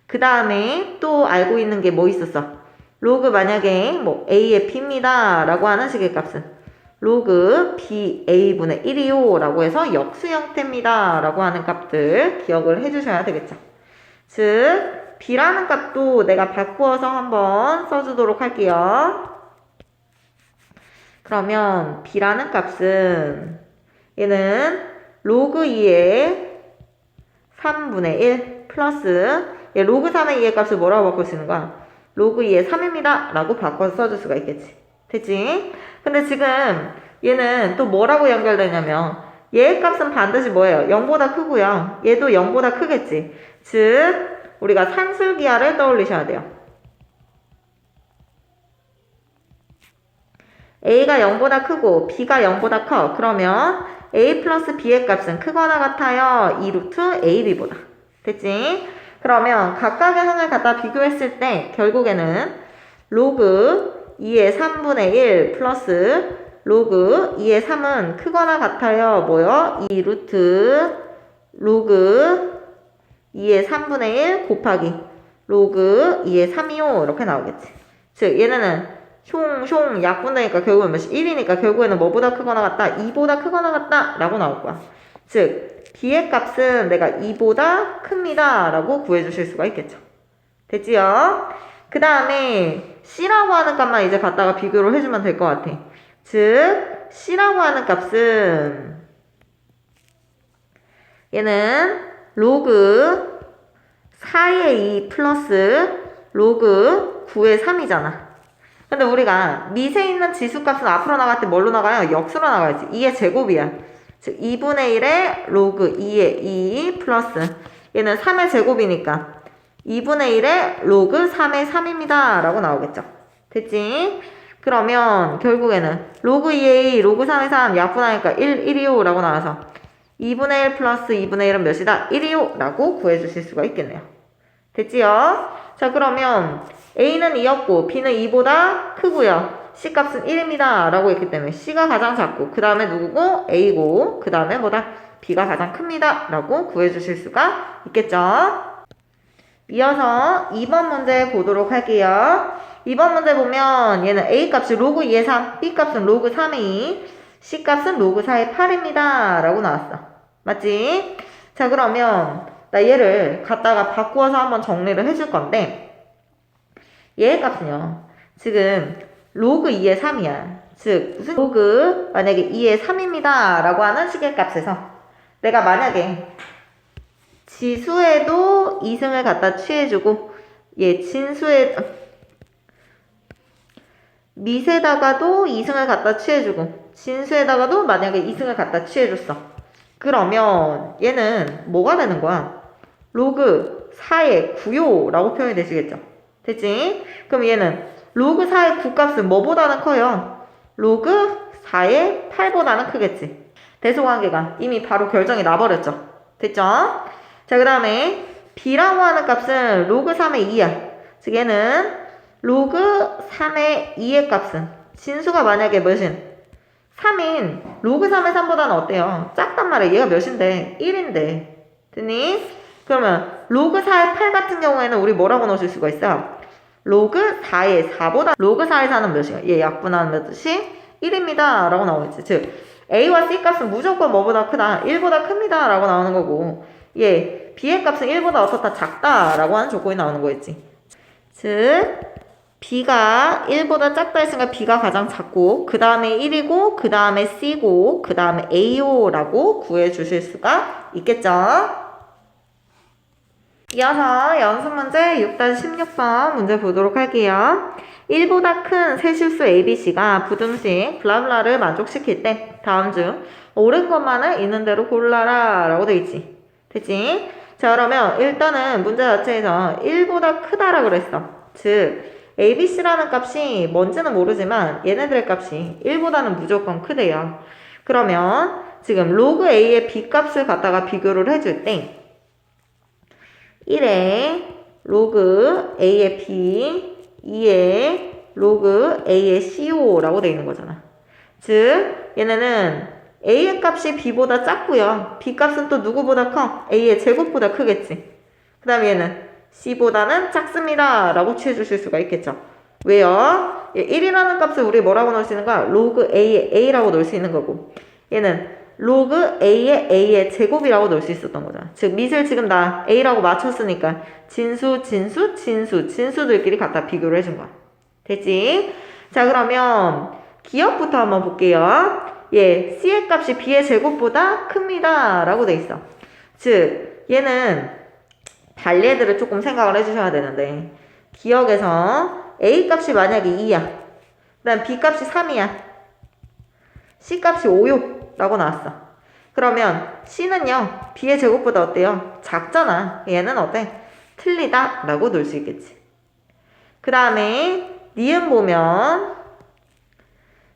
그 다음에 또 알고 있는 게 뭐 있었어? 로그 만약에 뭐 a의 b입니다 라고 하는 식의 값은 로그 b a분의 1이요 라고 해서 역수 형태입니다 라고 하는 값들 기억을 해주셔야 되겠죠. 즉 b라는 값도 내가 바꾸어서 한번 써주도록 할게요. 그러면 b라는 값은 얘는 로그 2의 3분의 1 플러스 얘 로그 3의 2의 값을 뭐라고 바꿀 수 있는 거야? 로그 2의 3입니다 라고 바꿔서 써줄 수가 있겠지. 됐지? 근데 지금 얘는 또 뭐라고 연결되냐면 얘의 값은 반드시 뭐예요? 0보다 크고요. 얘도 0보다 크겠지. 즉 우리가 산술기하를 떠올리셔야 돼요. a가 0보다 크고 b가 0보다 커. 그러면 a 플러스 b의 값은 크거나 같아요. 2루트 ab보다. 됐지? 그러면 각각의 항을 갖다 비교했을 때 결국에는 로그 2의 3분의 1 플러스 로그 2의 3은 크거나 같아요. 뭐요? 2루트 로그 2의 3분의 1 곱하기 로그 2의 3이요. 이렇게 나오겠지. 즉 얘네는 숑 약분되니까 결국은 몇이 1이니까 결국에는 뭐보다 크거나 같다? 2보다 크거나 같다? 라고 나올 거야. 즉 b의 값은 내가 2보다 큽니다 라고 구해주실 수가 있겠죠. 됐지요? 그 다음에 c라고 하는 값만 이제 갖다가 비교를 해주면 될 것 같아. 즉 c라고 하는 값은 얘는 로그 4의 2 플러스 로그 9의 3이잖아. 근데 우리가 밑에 있는 지수값은 앞으로 나갈 때 뭘로 나가요? 역수로 나가야지. 2의 제곱이야. 즉 2분의 1의 로그 2의 2 플러스 얘는 3의 제곱이니까 2분의 1의 로그 3의 3입니다. 라고 나오겠죠. 됐지? 그러면 결국에는 로그 2의 2, 로그 3의 3 약분하니까 1, 1이요 라고 나와서 2분의 1 플러스 2분의 1은 몇이다? 1이요 라고 구해주실 수가 있겠네요. 됐지요? 자, 그러면 A는 2였고 B는 2보다 크고요. C값은 1입니다. 라고 했기 때문에 C가 가장 작고 그 다음에 누구고? A고 그 다음에 뭐다? B가 가장 큽니다. 라고 구해주실 수가 있겠죠. 이어서 2번 문제 보도록 할게요. 2번 문제 보면 얘는 A값이 로그 2의 3, B값은 로그 3의 2, C값은 로그 4의 8입니다. 라고 나왔어. 맞지? 자, 그러면 나 얘를 갖다가 바꾸어서 한번 정리를 해줄 건데 얘의 값은요. 지금 로그 2의 3이야. 즉 무슨 로그 만약에 2의 3입니다. 라고 하는 식의 값에서 내가 만약에 지수에도 2승을 갖다 취해주고 진수에 밑에다가도 2승을 갖다 취해주고 진수에다가도 만약에 2승을 갖다 취해줬어. 그러면 얘는 뭐가 되는 거야? 로그 4의 9요 라고 표현이 되시겠죠. 됐지? 그럼 얘는 로그 4의 9값은 뭐보다는 커요? 로그 4의 8보다는 크겠지. 대소관계가 이미 바로 결정이 나버렸죠. 됐죠? 자, 그 다음에 B라고 하는 값은 로그 3의 2야. 즉 얘는 로그 3의 2의 값은 진수가 만약에 몇인? 3인 로그 3의 3보다는 어때요? 작단 말이야. 얘가 몇인데? 1인데. 됐니? 그러면 로그 4의 8 같은 경우에는 우리 뭐라고 넣으실 수가 있어? 로그 4의 4보다 로그 4의 4는 몇이야? 얘 약분하는 것이 1입니다. 라고 나오겠지. 즉 A와 C 값은 무조건 뭐보다 크다? 1보다 큽니다. 라고 나오는 거고 B의 값은 1보다 어떻다? 작다. 라고 하는 조건이 나오는 거겠지. 즉 B가 1보다 작다 했으니까 B가 가장 작고 그 다음에 1이고 그 다음에 C고 그 다음에 A요 라고 구해주실 수가 있겠죠. 이어서 연습 문제 6-16번 문제 보도록 할게요. 1보다 큰 세실수 ABC가 부등식 블라블라를 만족시킬 때 다음 중 옳은 것만을 있는 대로 골라라 라고 돼 있지. 됐지? 자, 그러면 일단은 문제 자체에서 1보다 크다라고 그랬어. 즉 ABC라는 값이 뭔지는 모르지만 얘네들의 값이 1보다는 무조건 크대요. 그러면 지금 로그 A의 B값을 갖다가 비교를 해줄 때 1에 로그 A의 B, 2에 로그 A의 CO 라고 되어 있는 거잖아. 즉 얘네는 A의 값이 B보다 작고요. B 값은 또 누구보다 커? A의 제곱보다 크겠지. 그 다음에 얘는 C보다는 작습니다. 라고 취해주실 수가 있겠죠. 왜요? 1이라는 값을 우리 뭐라고 넣을 수 있는 거야? 로그 A의 A라고 넣을 수 있는 거고 얘는 로그 A의 A의 제곱이라고 넣을 수 있었던 거잖아. 즉 밑을 지금 나 A라고 맞췄으니까 진수들끼리 갖다 비교를 해준 거야. 됐지? 자, 그러면 기억부터 한번 볼게요. C의 값이 B의 제곱보다 큽니다. 라고 돼 있어. 즉 얘는 발레들을 조금 생각을 해주셔야 되는데 기억에서 A 값이 만약에 2야. 그 다음 B 값이 3이야. C 값이 5요. 라고 나왔어. 그러면 C는요. B의 제곱보다 어때요? 작잖아. 얘는 어때? 틀리다. 라고 놓을 수 있겠지. 그 다음에 니은 보면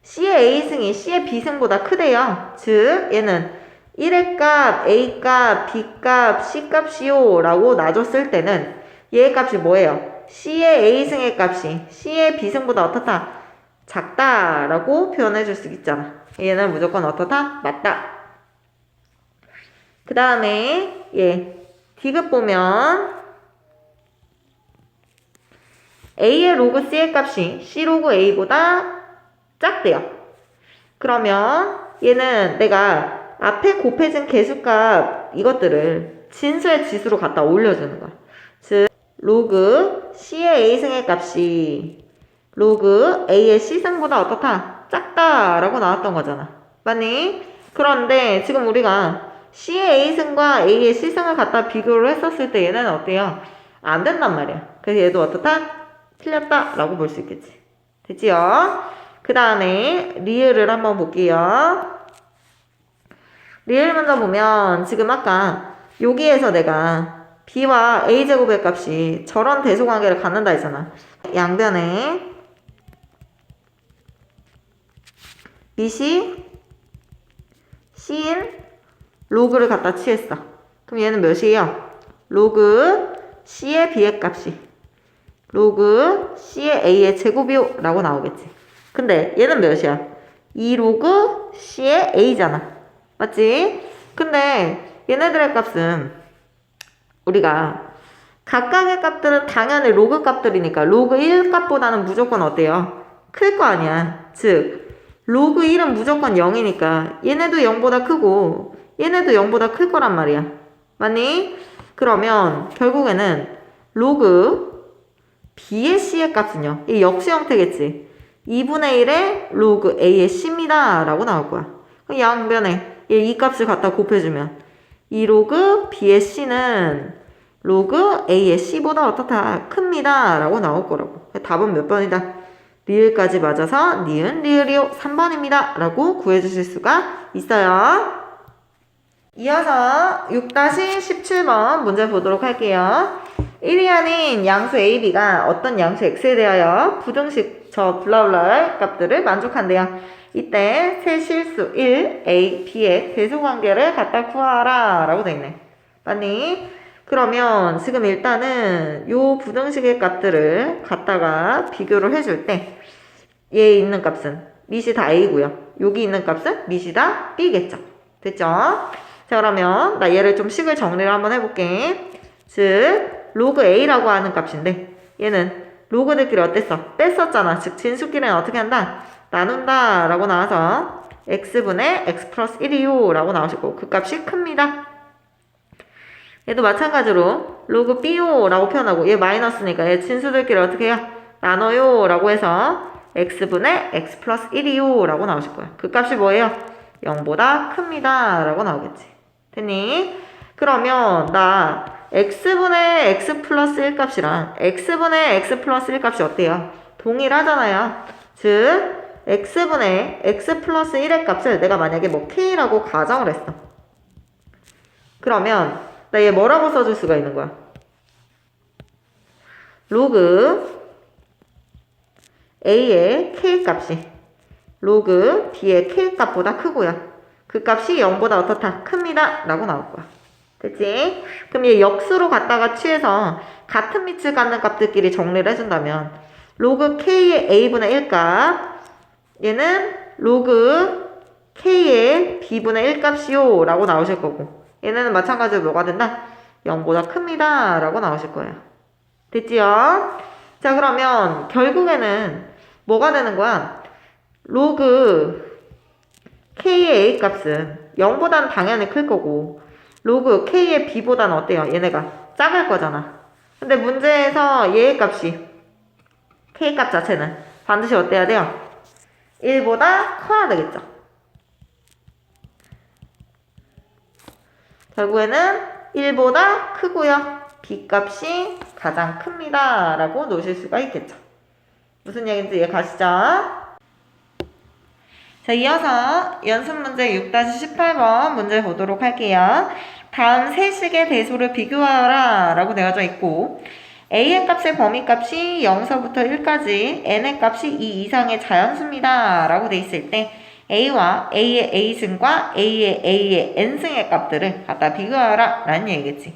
C의 A승이 C의 B승보다 크대요. 즉 얘는 1의 값, A 값, B 값, C 값이요 라고 놔줬을 때는 얘의 값이 뭐예요? C의 A승의 값이 C의 B승보다 어떻다? 작다 라고 표현해 줄 수 있잖아. 얘는 무조건 어떻다? 맞다. 그 다음에 D급 보면 A의 로그 C의 값이 C 로그 A보다 작대요. 그러면 얘는 내가 앞에 곱해진 개수값 이것들을 진수의 지수로 갖다 올려주는 거야. 즉 로그 C의 A승의 값이 로그 A의 C승보다 어떻다? 작다 라고 나왔던 거잖아. 맞니? 그런데 지금 우리가 C의 A승과 A의 C승을 갖다 비교를 했었을 때 얘는 어때요? 안 된단 말이야. 그래서 얘도 어떻다? 틀렸다 라고 볼 수 있겠지. 됐지요? 그 다음에 리을을 한번 볼게요. 리을 먼저 보면 지금 아까 여기에서 내가 b와 a제곱의 값이 저런 대소관계를 갖는다 했잖아. 양변에 밑이 c인 로그를 갖다 취했어. 그럼 얘는 몇이에요? 로그 c의 b의 값이 로그 c의 a의 제곱이요 라고 나오겠지. 근데 얘는 몇이야? 2로그 c의 a잖아. 맞지? 근데 얘네들의 값은 우리가 각각의 값들은 당연히 로그 값들이니까 로그 1 값보다는 무조건 어때요? 클 거 아니야. 즉 로그 1은 무조건 0이니까 얘네도 0보다 크고 얘네도 0보다 클 거란 말이야. 맞니? 그러면 결국에는 로그 b의 c의 값은요. 이 역수 형태겠지. 2분의 1의 로그 a의 c입니다. 라고 나올 거야. 양변에 이 값을 갖다 곱해주면 이 로그 b의 c는 로그 a의 c보다 어떻다 큽니다. 라고 나올 거라고. 답은 몇 번이다? 리을까지 맞아서 니은 리을이요 3번입니다. 라고 구해주실 수가 있어요. 이어서 6-17번 문제 보도록 할게요. 1이 아닌 양수 a, b가 어떤 양수 x에 대하여 부등식 저 블라블라 값들을 만족한대요. 이때 세 실수 1, a, b의 대소관계를 갖다 구하라 라고 돼있네. 맞니? 그러면 지금 일단은 요 부등식의 값들을 갖다가 비교를 해줄 때 얘에 있는 값은 밑이 다 a고요. 여기 있는 값은 밑이 다 b겠죠. 됐죠? 자, 그러면 나 얘를 좀 식을 정리를 한번 해볼게. 즉 로그 a라고 하는 값인데 얘는 로그들끼리 어땠어? 뺐었잖아. 즉 진수끼리는 어떻게 한다? 나눈다 라고 나와서 x분의 x 플러스 1이요 라고 나오실 거고 그 값이 큽니다. 얘도 마찬가지로 로그 b요 라고 표현하고 얘 마이너스니까 얘 진수들끼리 어떻게 해요? 나눠요 라고 해서 x분의 x 플러스 1이요 라고 나오실 거야. 그 값이 뭐예요? 0보다 큽니다 라고 나오겠지. 됐니? 그러면 나 x분의 x 플러스 1 값이랑 x분의 x 플러스 1 값이 어때요? 동일하잖아요. 즉 x분의 x 플러스 1의 값을 내가 만약에 뭐 k라고 가정을 했어. 그러면 나 얘 뭐라고 써줄 수가 있는 거야? 로그 a의 k 값이 로그 b의 k 값보다 크고요. 그 값이 0보다 어떻다? 큽니다. 라고 나올 거야. 됐지? 그럼 얘 역수로 갖다가 취해서 같은 밑을 갖는 값들끼리 정리를 해준다면 로그 k의 a분의 1 값 얘는 로그 k의 b분의 1 값이요 라고 나오실 거고 얘네는 마찬가지로 뭐가 된다? 0보다 큽니다 라고 나오실 거예요. 됐지요? 자, 그러면 결국에는 뭐가 되는 거야? 로그 k의 a 값은 0보다는 당연히 클 거고 로그 k의 b보다는 어때요? 얘네가 작을 거잖아. 근데 문제에서 얘의 값이 k 값 자체는 반드시 어때야 돼요? 1보다 커야 되겠죠. 결국에는 1보다 크고요. b 값이 가장 큽니다. 라고 놓으실 수가 있겠죠. 무슨 얘기인지 이해 가시죠? 자, 이어서 연습 문제 6-18번 문제 보도록 할게요. 다음 세 식의 대소를 비교하라 라고 되어져 있고 a의 값의 범위값이 0서부터 1까지 n의 값이 2 이상의 자연수입니다 라고 돼 있을 때 a와 a의 a승과 a의 n승의 값들을 갖다 비교하라 라는 얘기겠지.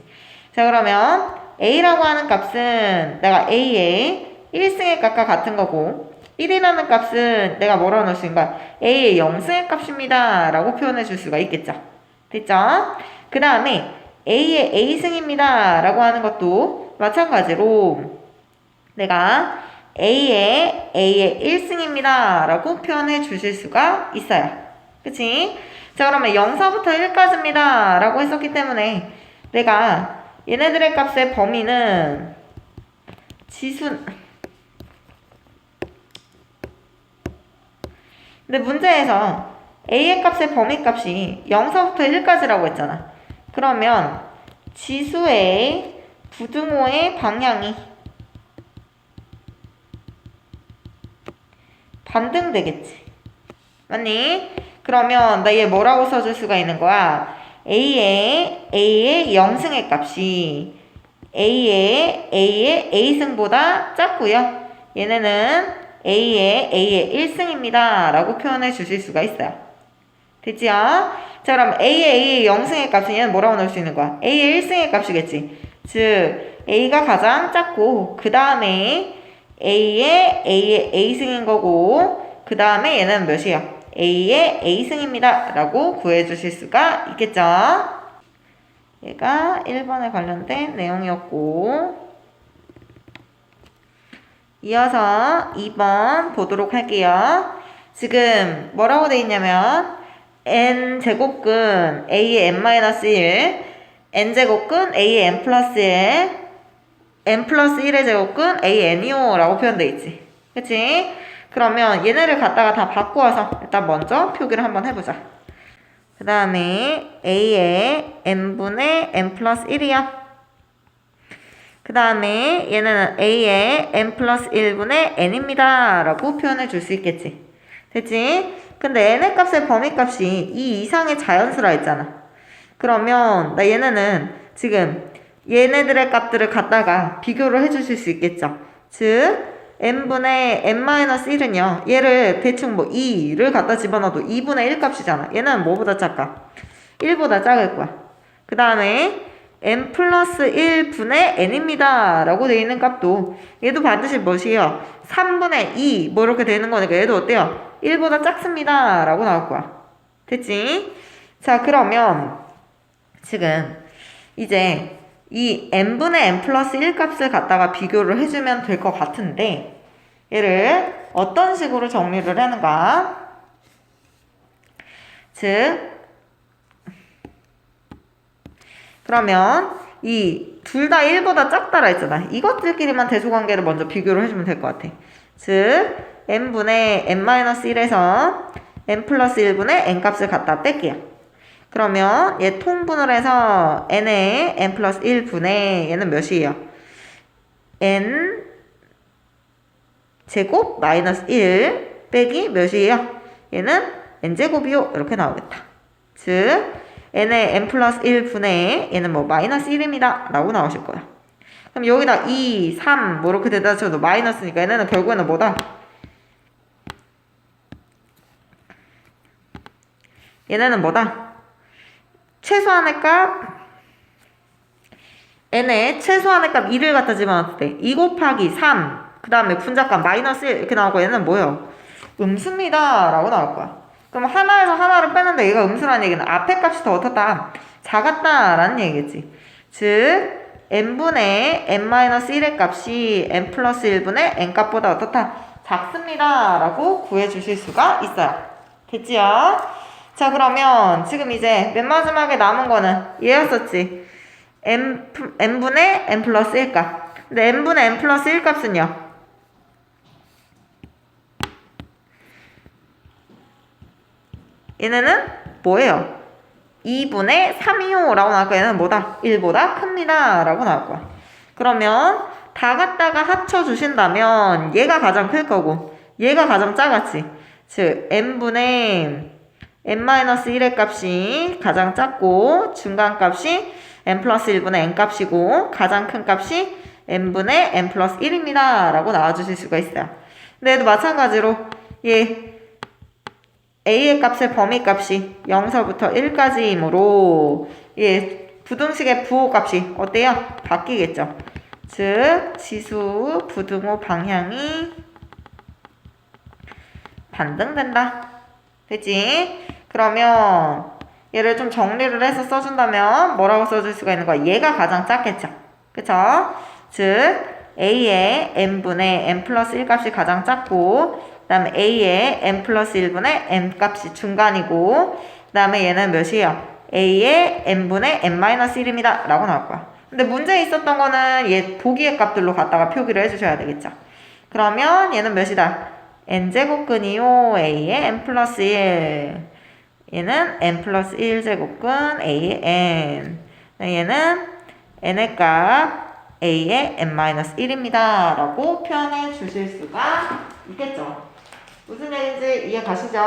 자, 그러면 a라고 하는 값은 내가 a의 1승의 값과 같은 거고 1이라는 값은 내가 뭐라고 넣을 수 있는가? a의 0승의 값입니다 라고 표현해 줄 수가 있겠죠. 됐죠? 그 다음에 a의 a승입니다 라고 하는 것도 마찬가지로 내가 a의 1승입니다 라고 표현해 주실 수가 있어요. 그치? 자, 그러면 0서부터 1까지입니다 라고 했었기 때문에 내가 얘네들의 값의 범위는 근데 문제에서 a의 값의 범위값이 0서부터 1까지라고 했잖아. 그러면 지수의 부등호의 방향이 반등되겠지. 맞니? 그러면 나 얘 뭐라고 써줄 수가 있는 거야? A의 영승의 값이 A의 A승보다 작고요. 얘네는 A의 1승입니다. 라고 표현해 주실 수가 있어요. 됐지요? 자, 그럼 A의 0승의 값은 얘는 뭐라고 넣을 수 있는 거야? A의 1승의 값이겠지. 즉, A가 가장 작고, 그 다음에 A의 A승인 거고, 그 다음에 얘는 몇이에요? A의 A승입니다. 라고 구해주실 수가 있겠죠? 얘가 1번에 관련된 내용이었고, 이어서 2번 보도록 할게요. 지금 뭐라고 돼 있냐면 n제곱근 a의 n-1, n제곱근 a의 n 플러스 1, n 플러스 1의 제곱근 a n이요 라고 표현돼 있지. 그치? 그러면 얘네를 갖다가 다 바꾸어서 일단 먼저 표기를 한번 해보자. 그 다음에 a의 n분의 n 플러스 1이야. 그 다음에 얘는 a의 n 플러스 1분의 n입니다. 라고 표현해 줄 수 있겠지. 됐지? 근데 n의 값의 범위값이 이 이상의 자연수라 했잖아. 그러면 나 얘네는 지금 얘네들의 값들을 갖다가 비교를 해주실 수 있겠죠. 즉 n분의 n-1은요. 얘를 대충 뭐 2를 갖다 집어넣어도 2분의 1 값이잖아. 얘는 뭐보다 작까? 1보다 작을 거야. 그 다음에 n 플러스 1분의 n입니다. 라고 되어 있는 값도 얘도 반드시 무엇이에요? 3분의 2 뭐 이렇게 되는 거니까 얘도 어때요? 1보다 작습니다. 라고 나올 거야. 됐지? 자, 그러면 지금 이제 이 n분의 n 플러스 1 값을 갖다가 비교를 해주면 될 것 같은데 얘를 어떤 식으로 정리를 하는가? 즉 그러면 이 둘 다 1보다 작다라 했잖아. 이것들끼리만 대소관계를 먼저 비교를 해주면 될 것 같아. 즉 n분의 n-1에서 n 플러스 1분의 n 값을 갖다 뺄게요. 그러면 얘 통분을 해서 n의 n 플러스 1분의 얘는 몇이에요? n 제곱 마이너스 1 빼기 몇이에요? 얘는 n제곱이요. 이렇게 나오겠다. 즉 n의 n 플러스 1분의 얘는 뭐 마이너스 1입니다. 라고 나오실 거야. 그럼 여기다 2, 3 뭐 이렇게 대다 쳐도 마이너스니까 얘네는 결국에는 뭐다? 얘네는 뭐다? 최소한의 값 n의 최소한의 값 2를 갖다 집어넣을 때 2 곱하기 3 그 다음에 분자값 마이너스 1 이렇게 나오고 얘는 뭐예요? 음수입니다. 라고 나올 거야. 그럼 하나에서 하나를 빼는데 얘가 음수라는 얘기는 앞에 값이 더 어떻다? 작았다 라는 얘기겠지. 즉 n분의 n-1의 값이 n 플러스 1분의 n 값보다 어떻다? 작습니다. 라고 구해주실 수가 있어요. 됐지요? 자, 그러면 지금 이제 맨 마지막에 남은 거는 얘였었지. n분의 n 플러스 1 값. 근데 n분의 n 플러스 1 값은요. 얘네는 뭐예요? 2분의 3이요 라고 나올 거야. 얘는 뭐다? 1보다 큽니다. 라고 나올 거야. 그러면 다 갖다가 합쳐주신다면 얘가 가장 클 거고 얘가 가장 작았지. 즉 n분의 n-1의 값이 가장 작고 중간 값이 n 플러스 1분의 n 값이고 가장 큰 값이 n분의 n 플러스 1입니다. 라고 나와주실 수가 있어요. 근데 얘도 마찬가지로 얘 a의 값의 범위값이 0서부터 1까지이므로 예, 부등식의 부호값이 어때요? 바뀌겠죠. 즉 지수 부등호 방향이 반등된다. 됐지? 그러면 얘를 좀 정리를 해서 써준다면 뭐라고 써줄 수가 있는 거야? 얘가 가장 작겠죠. 그쵸? 즉 a의 n분의 n 플러스 1 값이 가장 작고 그 다음에 a의 n 플러스 1분의 n 값이 중간이고 그 다음에 얘는 몇이에요? a의 n분의 n-1입니다. 라고 나올 거야. 근데 문제에 있었던 거는 얘 보기의 값들로 갖다가 표기를 해주셔야 되겠죠. 그러면 얘는 몇이다? n제곱근이요. a의 n 플러스 1 얘는 n 플러스 1제곱근 a의 n 얘는 n의 값 a의 n-1입니다. 라고 표현해 주실 수가 있겠죠. 무슨 얘기인지 이해 가시죠?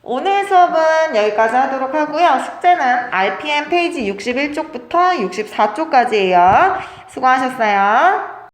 오늘 수업은 여기까지 하도록 하고요. 숙제는 RPM 페이지 61쪽부터 64쪽까지예요. 수고하셨어요.